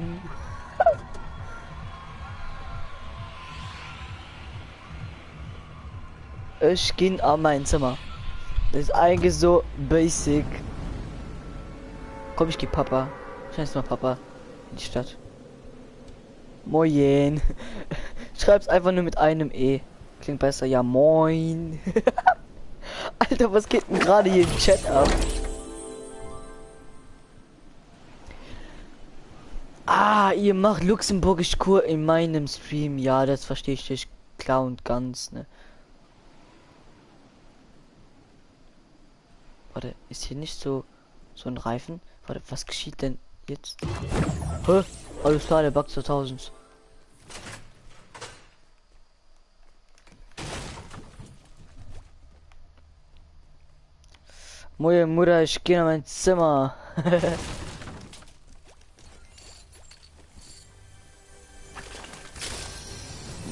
Ich gehe an mein Zimmer. Das ist eigentlich so basic. Komm, ich geh Papa. Scheiß mal Papa in die Stadt. Moin. Schreib's einfach nur mit einem E. Klingt besser. Ja, moin. Alter, was geht denn gerade hier im Chat ab? Ah, ihr macht luxemburgisch Kur in meinem Stream. Ja, das verstehe ich nicht klar und ganz, ne? Warte, ist hier nicht so ein Reifen? Warte, was geschieht denn jetzt? Hä? Alles klar, der Bug 2000. Moje Mutter, ich gehe in mein Zimmer.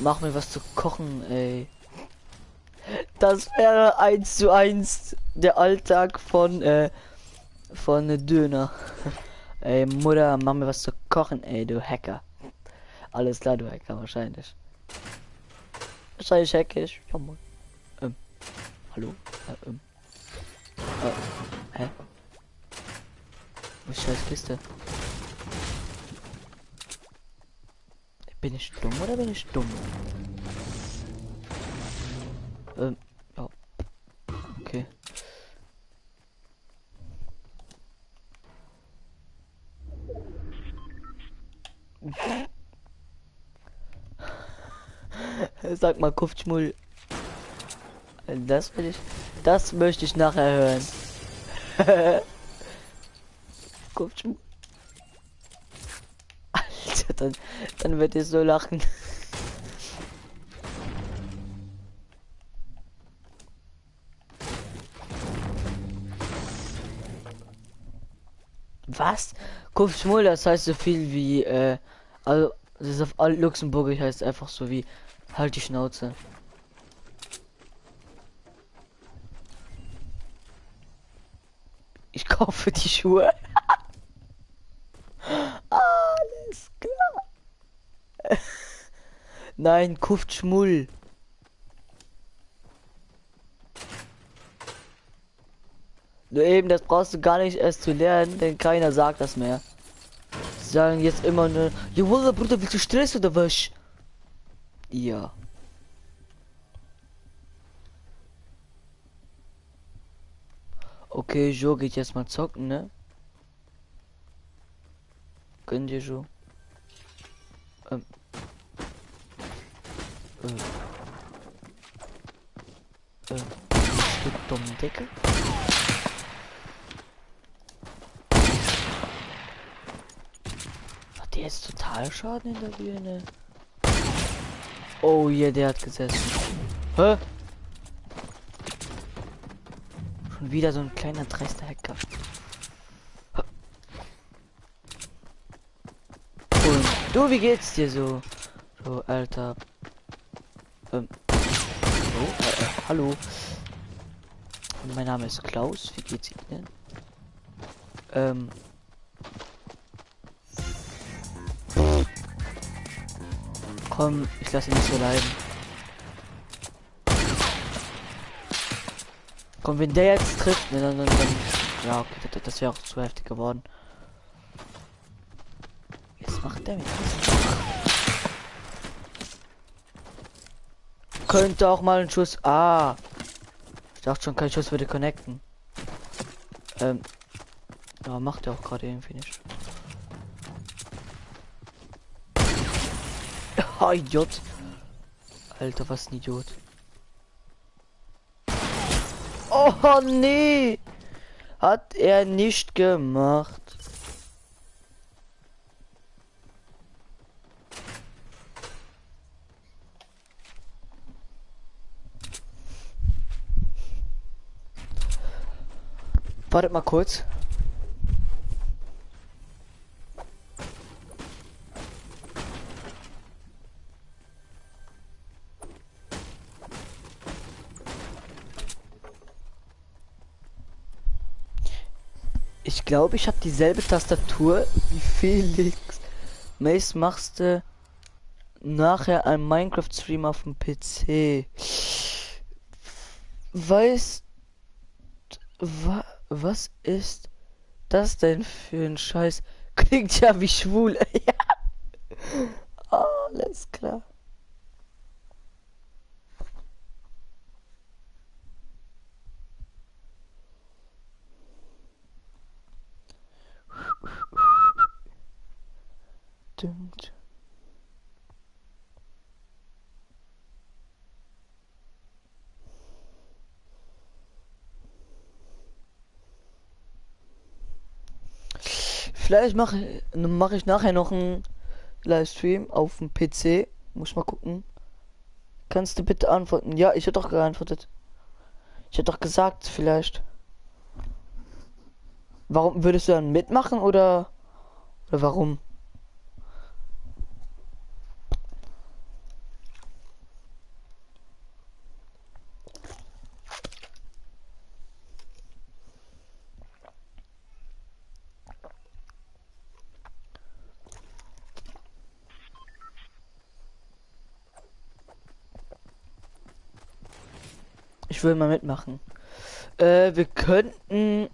Mach mir was zu kochen, ey. Das wäre 1:1 der Alltag von Döner. Ey, Mutter, mach mir was zu kochen, ey, du Hacker. Alles klar, du Hacker, wahrscheinlich. Wahrscheinlich hack ich. Ja, moin. Hallo? Hä? Wo ist scheiß Kiste? Bin ich dumm oder bin ich dumm? Ja. Okay. Sag mal, Kupfschmull. Das möchte ich nachher hören. Kupfschmull. Alter, dann wird ihr so lachen. Was? Kupfschmull, das heißt so viel wie, also, das ist auf Luxemburgisch heißt einfach so wie, halt die Schnauze. Ich kaufe die Schuhe. Alles klar. Nein, Kupfschmull. Nur eben, das brauchst du gar nicht erst zu lernen, denn keiner sagt das mehr. Sie sagen jetzt immer nur, jawohl, Bruder, willst du Stress oder was? Ja. Okay, Jo geht jetzt mal zocken, ne? Gönn dir, Jo. Stück dummen Decke. Hat der jetzt total Schaden in der Birne? Oh, ja, der hat gesessen. Hä? Schon wieder so ein kleiner dreister Hacker. Und du, wie geht's dir so? So, Alter. Hallo. Mein Name ist Klaus. Wie geht's Ihnen? Komm, ich lasse ihn nicht so leiden. Komm, wenn der jetzt trifft, ne, dann ja, okay, das wäre auch zu heftig geworden. Jetzt macht der mit. Könnte auch mal ein Schuss. Ah, ich dachte schon, kein Schuss würde connecten. Ja, macht er auch gerade irgendwie nicht. Oh, Idiot. Alter, was ein Idiot. Oh, nee. Hat er nicht gemacht. Wartet mal kurz. Ich glaube, ich habe dieselbe Tastatur wie Felix. Mace, machst du nachher einen Minecraft-Stream auf dem PC? Weißt was ist das denn für ein Scheiß? Klingt ja wie schwul. Ja, alles klar. Stimmt. Vielleicht mach ich nachher noch einen Livestream auf dem PC. Muss mal gucken. Kannst du bitte antworten? Ja, ich hätte doch geantwortet. Ich hätte doch gesagt, vielleicht. Warum würdest du dann mitmachen oder warum? Ich will mal mitmachen. Wir könnten.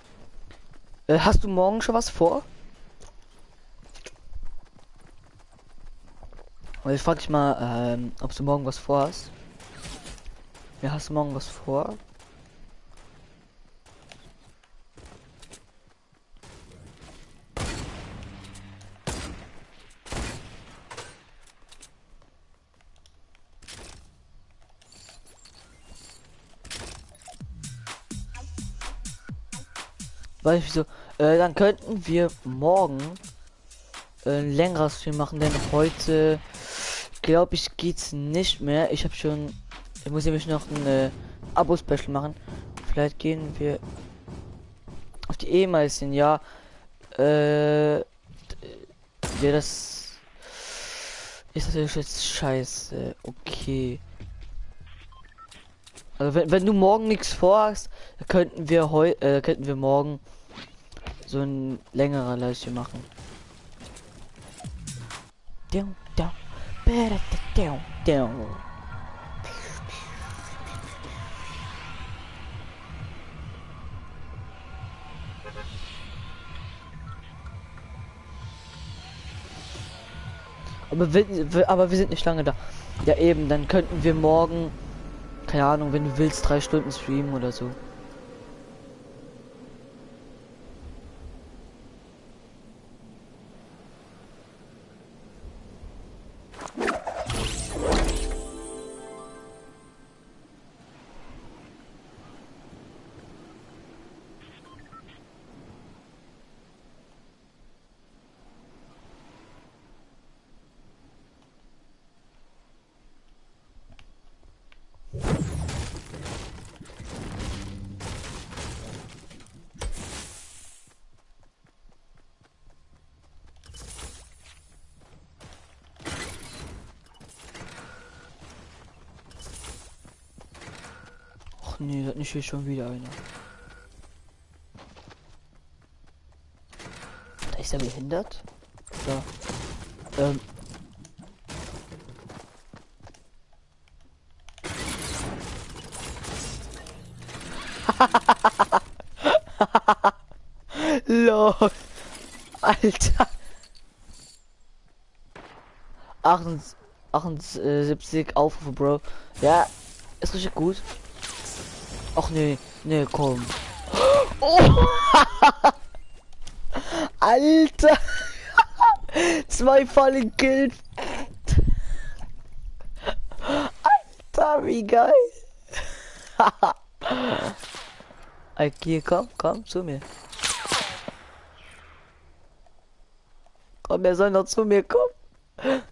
Hast du morgen schon was vor? Oder ich frag dich mal, ob du morgen was vorhast. Ja, hast du morgen was vor? Weiß ich wieso. Dann könnten wir morgen ein längeres Stream machen, denn heute glaube ich geht's nicht mehr. Ich muss nämlich noch ein Abo-Special machen. Vielleicht gehen wir auf die E-Mails, ja. Ja, das ist natürlich jetzt scheiße. Okay. Also wenn du morgen nichts vorhast, könnten wir morgen so ein längerer Livestream machen. Aber wir sind nicht lange da. Ja eben, dann könnten wir morgen, keine Ahnung, wenn du willst, 3 Stunden streamen oder so. Nee, das nicht hier schon wieder einer. Da ist er behindert? Da. Lol. Alter. 78 Aufrufe, Bro. Ja, ist richtig gut. Ach nee, nee, komm. Oh. Alter. 2 Fallen Kills. Alter, wie geil. Okay, komm zu mir. Komm, er soll noch zu mir kommen. Alter.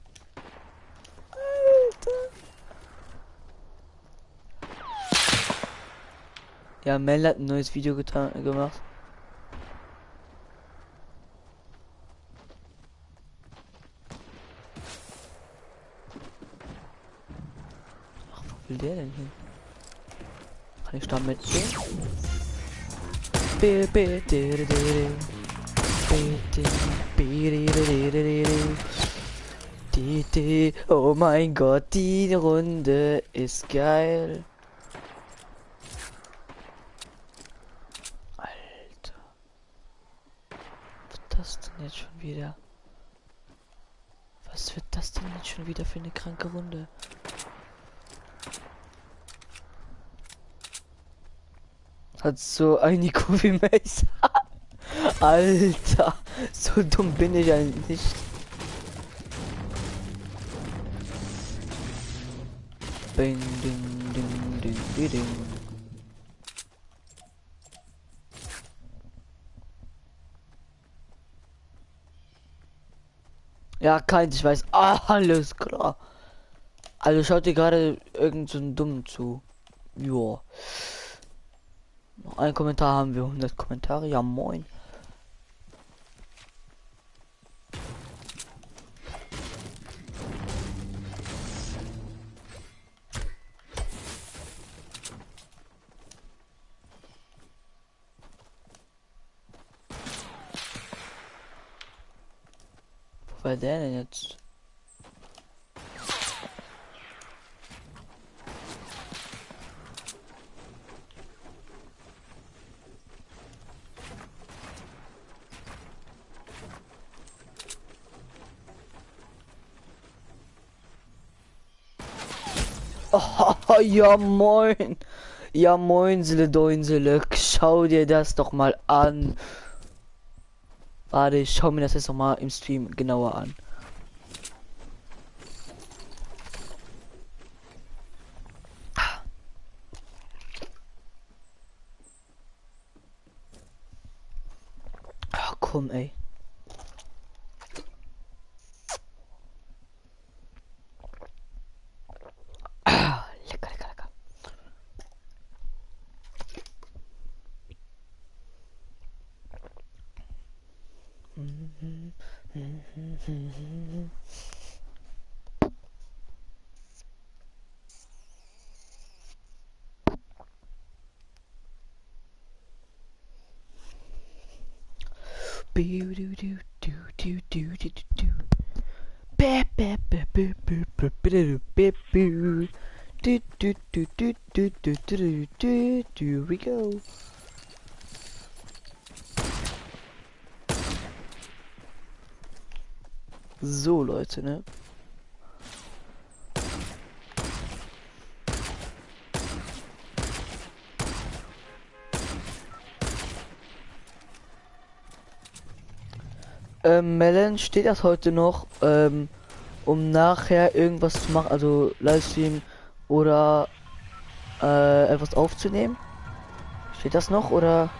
Ja, Mel hat ein neues Video gemacht. will der denn hin? Kann ich da mitgehen? Oh mein Gott, die Runde ist geil. Alter. Was wird das denn jetzt schon wieder? Was wird das denn jetzt schon wieder für eine kranke Runde? Hat so ein IQ wie Mace. Alter, so dumm bin ich eigentlich nicht. Bing, ding, ding, ding, ding, ding. Ja, keins, ich weiß. Ah, alles klar. Also schaut ihr gerade irgend so einen Dummen zu. Joa. Noch ein Kommentar haben wir. 100 Kommentare. Ja, moin. Wo war der denn jetzt? Oh, ja moin. Ja moinsele Deunsele. Schau dir das doch mal an. Warte, ich schau mir das jetzt noch mal im Stream genauer an. Ach, komm, ey. Lecker, lecker, lecker. Here we go. So, Leute, ne? Melon, steht das heute noch, um nachher irgendwas zu machen, also Livestream oder etwas aufzunehmen? Steht das noch oder?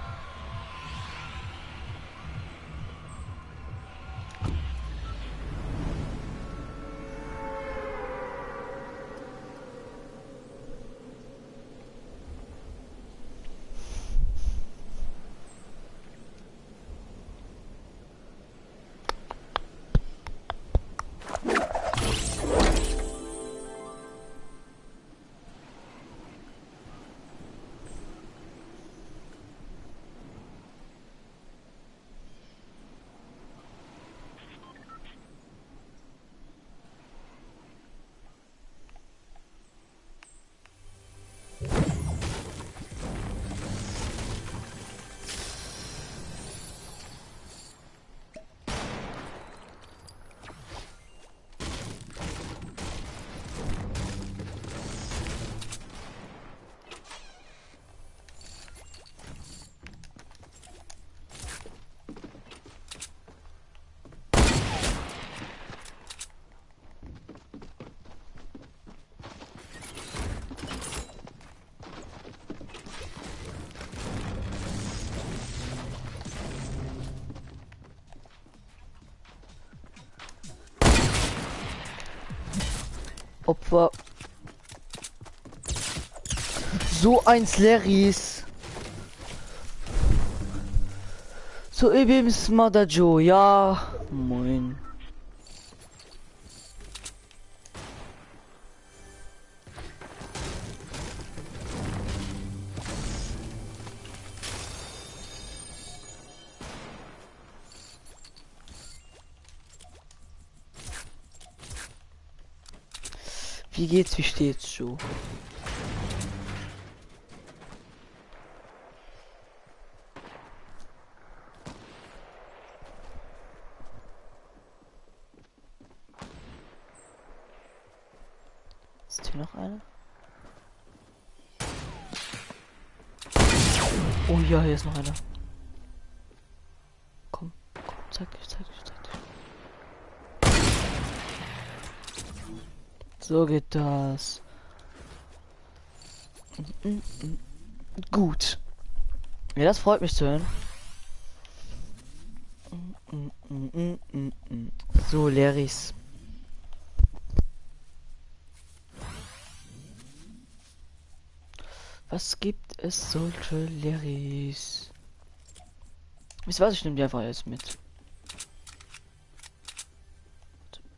Opfer. So ein Slarys. So eben Mother Joe, ja. Moin. Wie geht's, wie steht's, Joe? Ist hier noch einer? Oh ja, hier ist noch einer. Komm, komm, zeig dich, zeig dich, zeig dich. So geht das. Gut. Ja, das freut mich zu hören. So, Leris. Was gibt es solche Leris? Wisst ihr was? Ich nehme die einfach jetzt mit.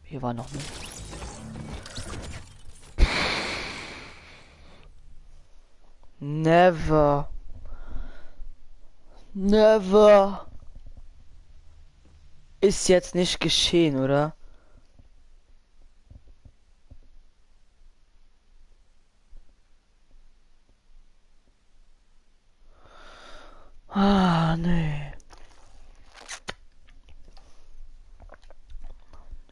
Hier war noch nicht. Never. Never. Ist jetzt nicht geschehen, oder? Ah, nee.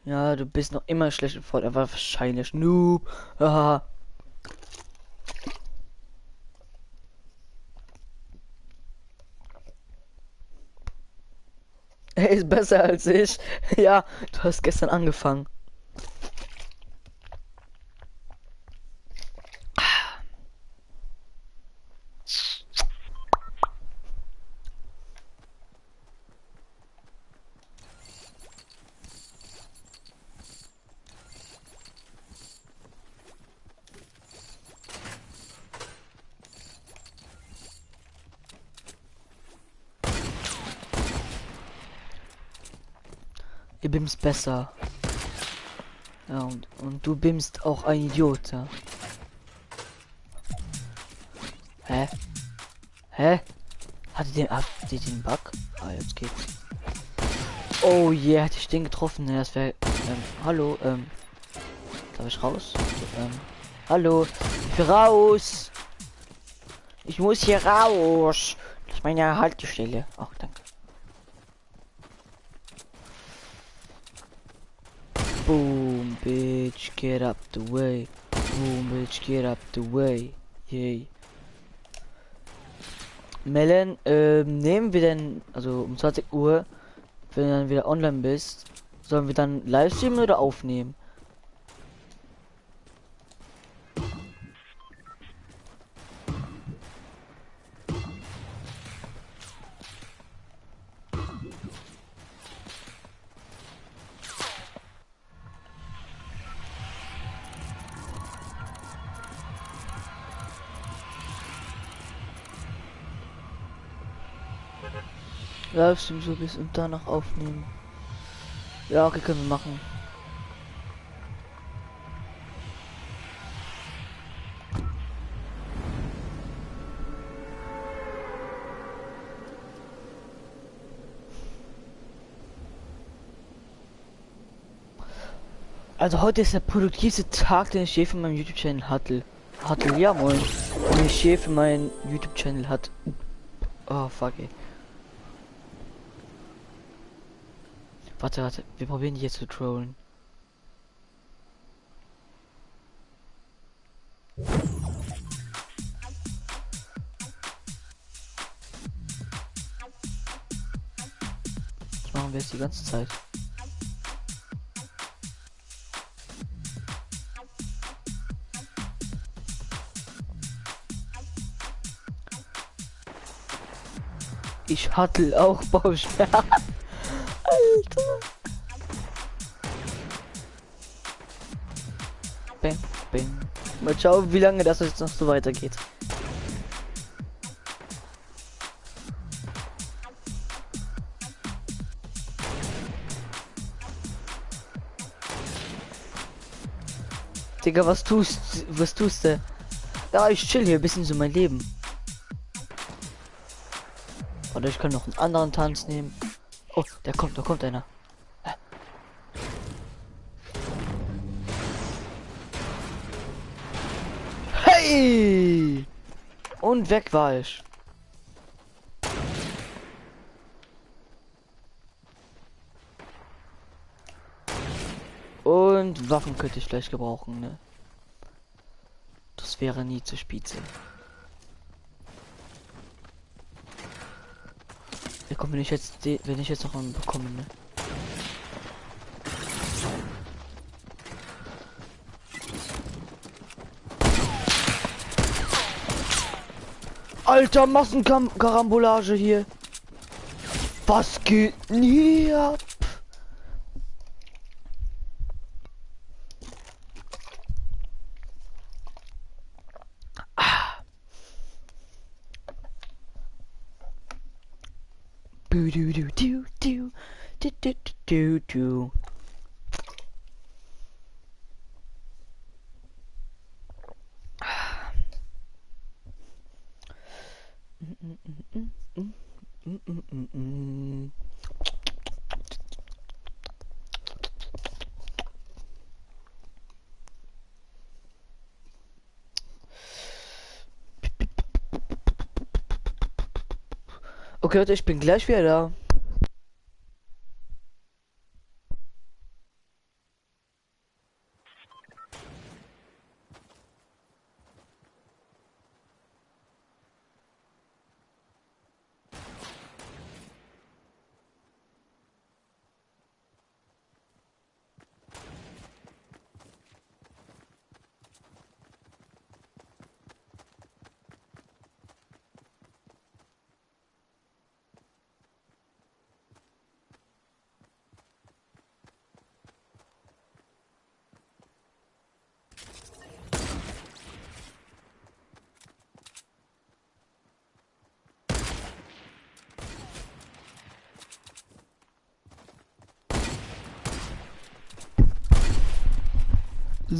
Ja, du bist noch immer schlecht im Freund, aber wahrscheinlich Noob. Aha. Er ist besser als ich. Ja, du hast gestern angefangen. Ihr bimst besser. Ja, und du bimst auch ein Idiot, ja. Hä? Hä? Hattet ihr den Bug? Ah, jetzt geht's. Oh yeah, hätte ich den getroffen. Ja, das wäre. Hallo, darf ich raus? Hallo, ich will raus. Ich muss hier raus. Das ist meine Haltestelle. Ach, danke. Boom, bitch, get up the way. Boom, bitch, get up the way. Yay. Melen, nehmen wir denn, also um 20 Uhr, wenn du dann wieder online bist, sollen wir dann live streamen oder aufnehmen? Livestream so bis und danach aufnehmen. Ja, okay, können wir machen. Also heute ist der produktivste Tag, den ich je für meinen YouTube-Channel hatte. Ja moin. Den ich je für meinen YouTube-Channel hat. Oh fuck ey. Warte, wir probieren die jetzt zu trollen. Das machen wir jetzt die ganze Zeit. Ich hatte auch Bauchschmerzen. Alter. Bang, bang. Mal schauen, wie lange das jetzt noch so weitergeht. Digga, was tust du? Ja, ich chill hier ein bisschen so mein Leben. Oder ich kann noch einen anderen Tanz nehmen. Oh, da kommt einer. Und weg war ich. Und Waffen könnte ich vielleicht gebrauchen, ne? Das wäre nie zu spitze. Ja, komm, wenn ich jetzt noch einen bekomme, ne? Alter, Massenkarambolage hier. Was geht denn hier ab? Du du du du du du du du du. Okay, Leute, ich bin gleich wieder da.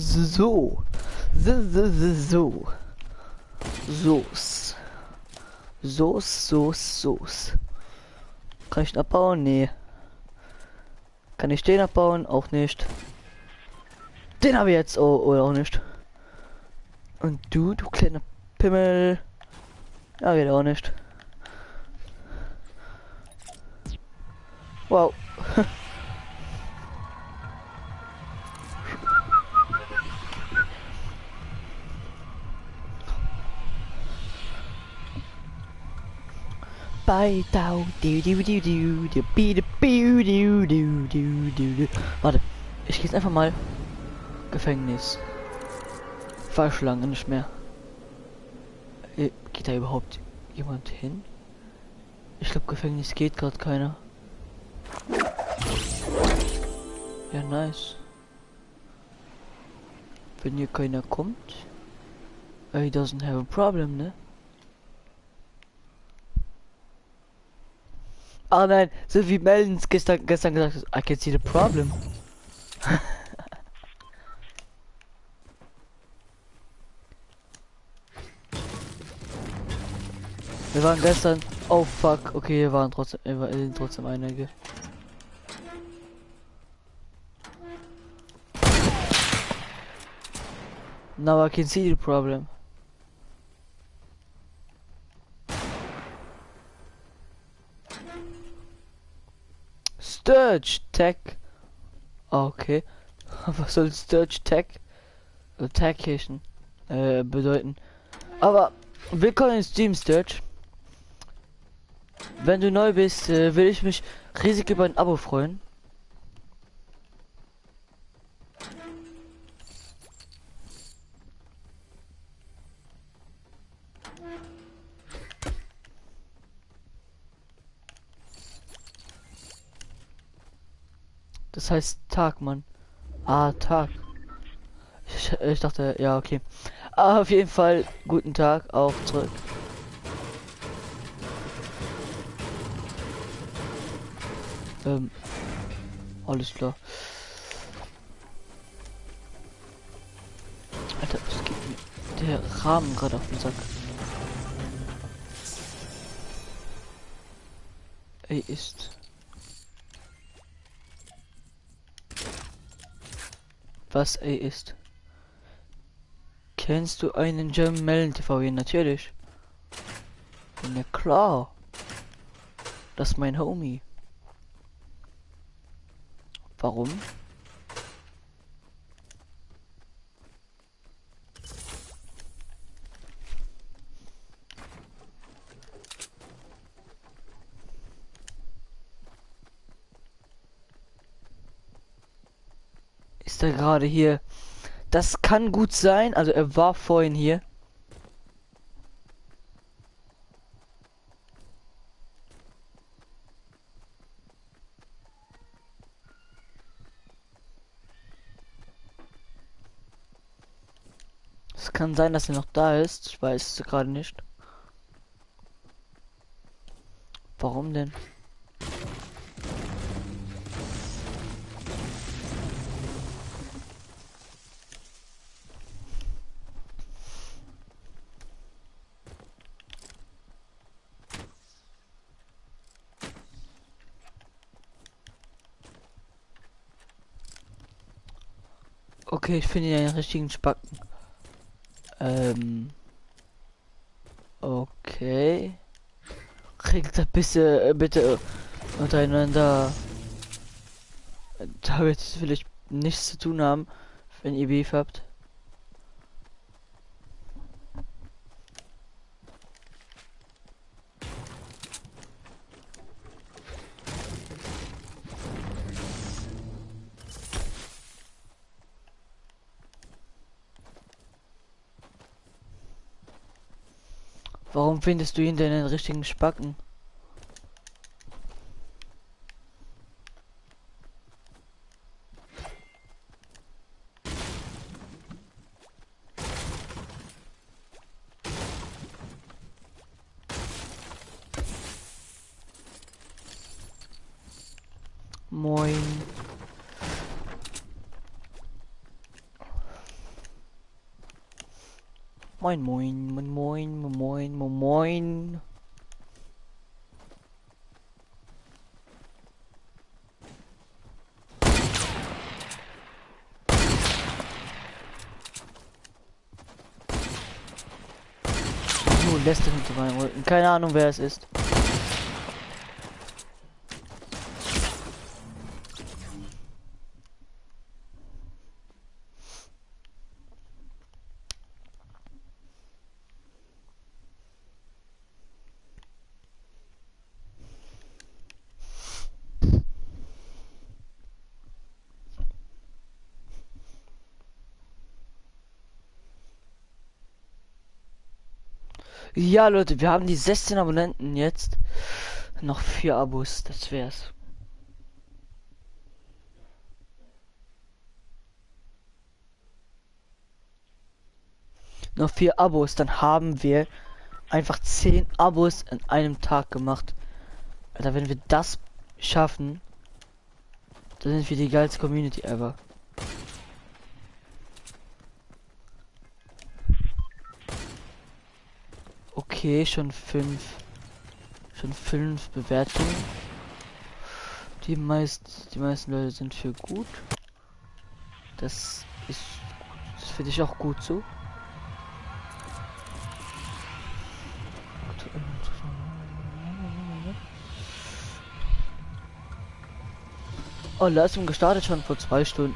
So. So. So's. So's. Kann ich ihn abbauen? Nee. Kann ich den abbauen? Auch nicht. Den habe ich jetzt. Oh, oder auch nicht. Und du kleiner Pimmel. Ja, geht auch nicht. Wow. Bei Dau, Warte, ich gehe jetzt einfach mal Gefängnis. War schon lange nicht mehr. Geht da überhaupt jemand hin? Ich glaube, Gefängnis geht gerade keiner. Ja, nice. Wenn hier keiner kommt, he doesn't have a problem, ne? Ah nein, so wie Meldens gestern gesagt hat, I can see the problem. Wir waren gestern. Oh fuck, okay, wir waren trotzdem einige. Now I can see the problem. Sturge Tech. Okay. Was soll Sturge Tech? Techischen bedeuten. Aber willkommen in Steam, Sturge. Wenn du neu bist, will ich mich riesig über ein Abo freuen. Das heißt Tag, Mann. Ah, Tag. Ich dachte, ja, okay. Aber auf jeden Fall, guten Tag, auch zurück. Alles klar. Alter, was geht mir der Rahmen gerade auf den Sack? Ey, ist. Was ey ist. Kennst du einen German Melon TV? Ja, natürlich. Ja klar. Das ist mein Homie. Warum? Ist er gerade hier? Das kann gut sein. Also er war vorhin hier. Es kann sein, dass er noch da ist. Ich weiß es gerade nicht. Warum denn? Okay, ich finde den richtigen Spacken. Okay. Kriegt das bitte untereinander. Da wird vielleicht nichts zu tun haben, wenn ihr Beef habt. Warum findest du ihn denn den richtigen Spacken? Moin. Moin, moin, moin, moin, moin, moin, moin. Nur lässt er hinter meinem Rücken. Keine Ahnung, wer es ist. Ja, Leute, wir haben die 16 Abonnenten jetzt. Noch 4 Abos, das wär's. Noch 4 Abos, dann haben wir einfach 10 Abos in einem Tag gemacht. Alter, wenn wir das schaffen, dann sind wir die geilste Community ever. Okay, schon 5 Bewertungen. Die meisten Leute sind für gut. Das ist, das finde ich auch gut so. Oh, Leistung gestartet schon vor 2 Stunden.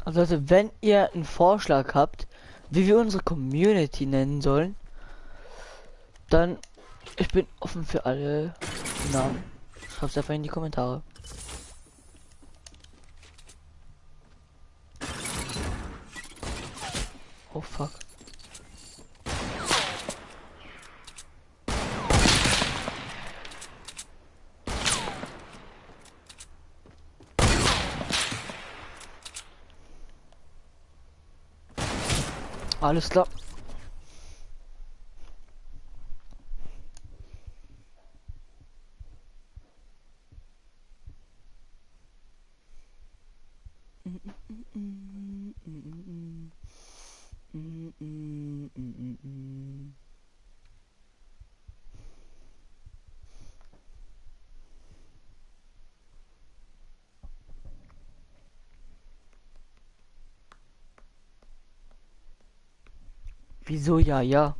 Also Leute, wenn ihr einen Vorschlag habt, wie wir unsere Community nennen sollen, Dann, ich bin offen für alle Namen. Schreib's einfach in die Kommentare. Oh fuck. Alles klar. Wieso ja, ja?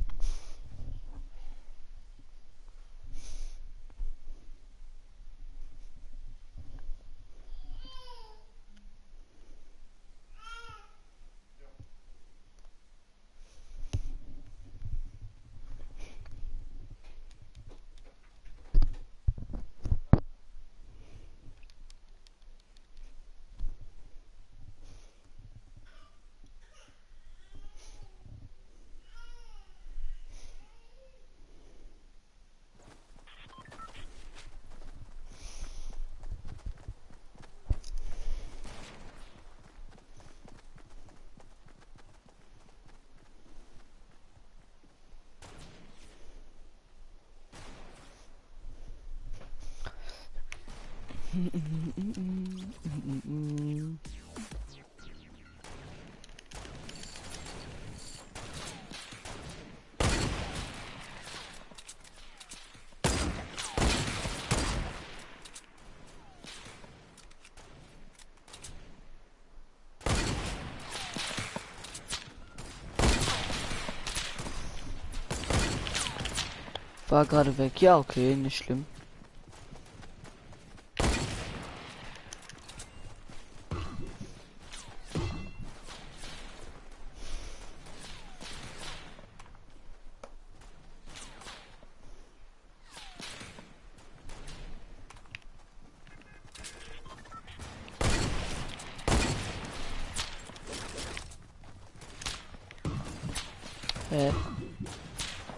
War gerade weg. Ja, okay, nicht schlimm.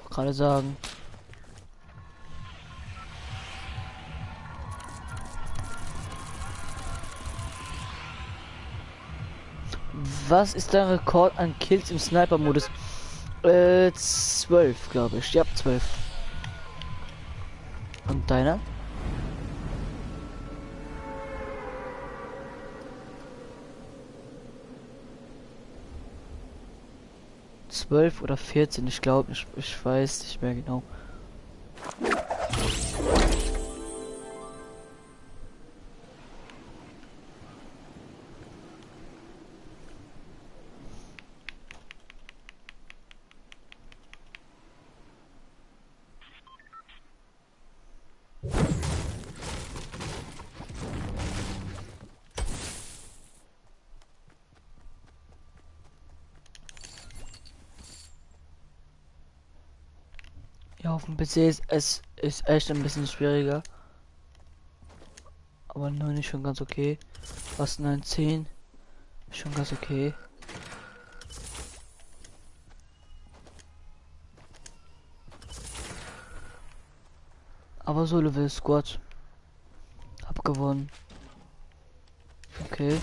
Gerade sagen. Was ist dein Rekord an Kills im Sniper-Modus? 12, glaube ich. Ja, 12. Und deiner? 12 oder 14, ich glaube, ich weiß nicht mehr genau. Ja, auf dem PC ist echt ein bisschen schwieriger. Aber 9 ist schon ganz okay. Was 9, 10 ist schon ganz okay. Aber so Level Squad. Hab gewonnen. Okay.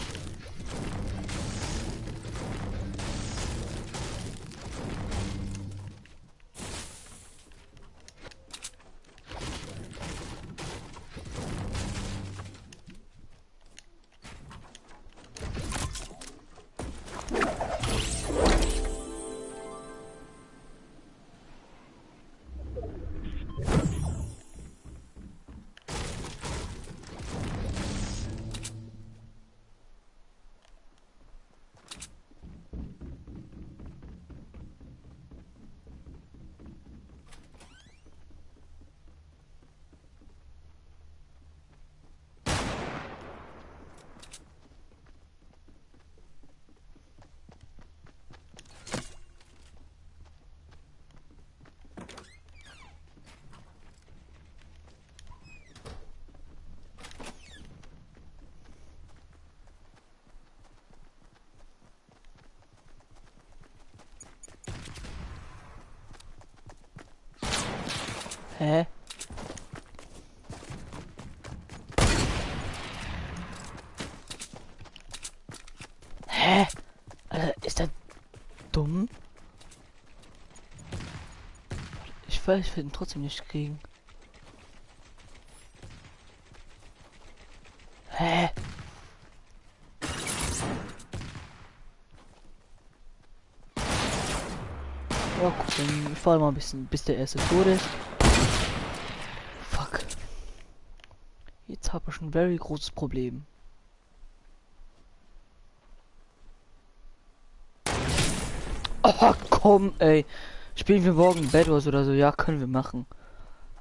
Hä? Hä? Alter, ist der dumm? Ich weiß, ich will ihn trotzdem nicht kriegen. Hä? Ja, guck, dann ich fahr mal ein bisschen, bis der erste tot ist. Fuck. Jetzt habe ich ein very großes Problem. Oh, komm, ey. Spielen wir morgen Bad Wars oder so? Ja, können wir machen.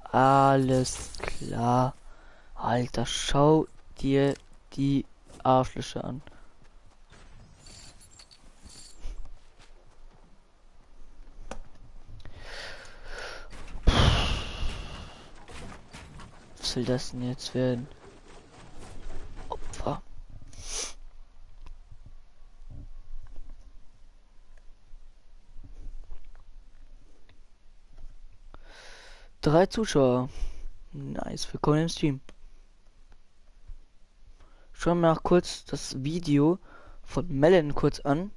Alles klar. Alter, schau dir die Arschlöcher an. Was soll das denn jetzt werden? Opfer. Drei Zuschauer. Nice, willkommen im Stream. Schauen wir mal kurz das Video von Melon kurz an.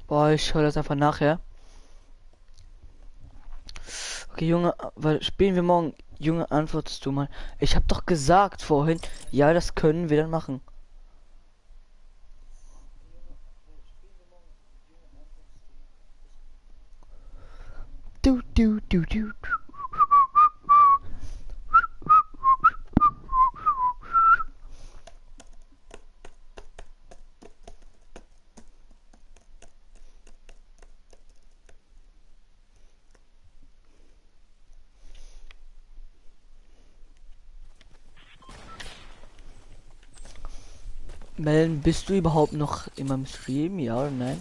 Boah, ich schaue das einfach nachher. Okay, Junge, weil spielen wir morgen? Junge, antwortest du mal. Ich habe doch gesagt vorhin, ja, das können wir dann machen. Du. Melden, bist du überhaupt noch in meinem Stream? Ja oder nein?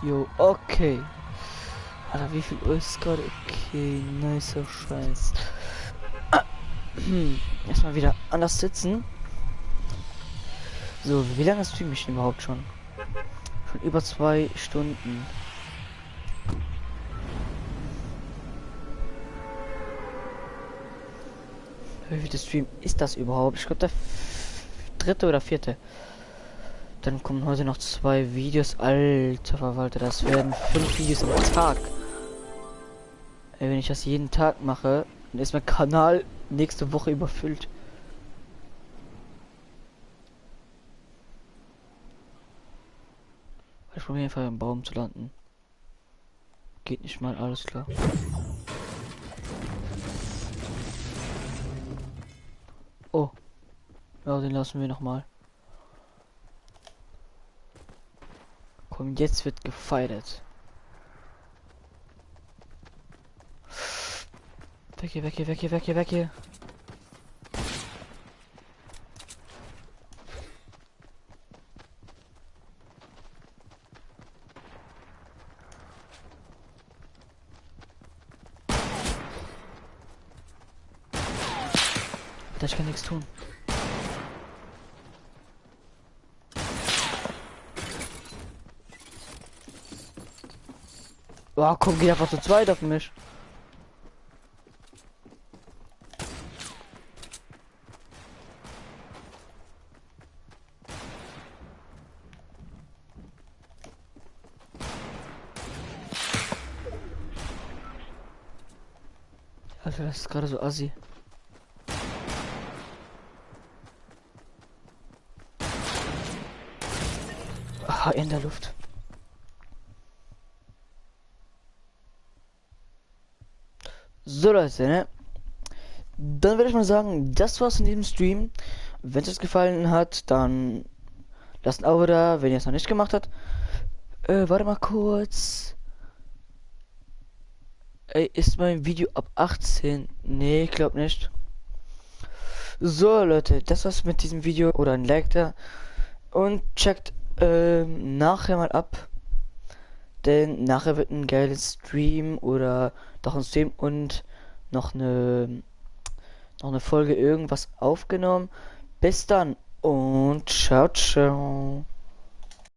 Jo, okay. Alter, wie viel Uhr ist gerade? Okay, nicer Scheiß. Erstmal wieder anders sitzen. So, wie lange streame ich denn überhaupt schon? Schon über 2 Stunden. Wie viel Stream ist das überhaupt? Ich glaube der dritte oder vierte. Dann kommen heute noch 2 Videos. Alter Verwalter, das werden 5 Videos am Tag. Ey, wenn ich das jeden Tag mache, dann ist mein Kanal nächste Woche überfüllt. Ich probiere einfach im Baum zu landen. Geht nicht mal, alles klar. Oh. Ja, den lassen wir noch mal. Komm, jetzt wird gefeiert. Weg hier, weg hier, weg hier, weg hier, weg hier. Ich kann nichts tun. Oh, komm, geht einfach zu zweit auf mich. Also das ist gerade so assi. in der Luft. So Leute, ne? Dann würde ich mal sagen, das war's in diesem Stream. Wenn es euch gefallen hat, dann lasst ein Abo da, wenn ihr es noch nicht gemacht habt. Warte mal kurz. Ey, ist mein Video ab 18? Nee, ich glaube nicht. So Leute, das war's mit diesem Video. Oder ein Like da. Und checkt nachher mal ab. Denn nachher wird ein geiles Stream oder doch ein Stream und noch eine Folge irgendwas aufgenommen. Bis dann und ciao, ciao.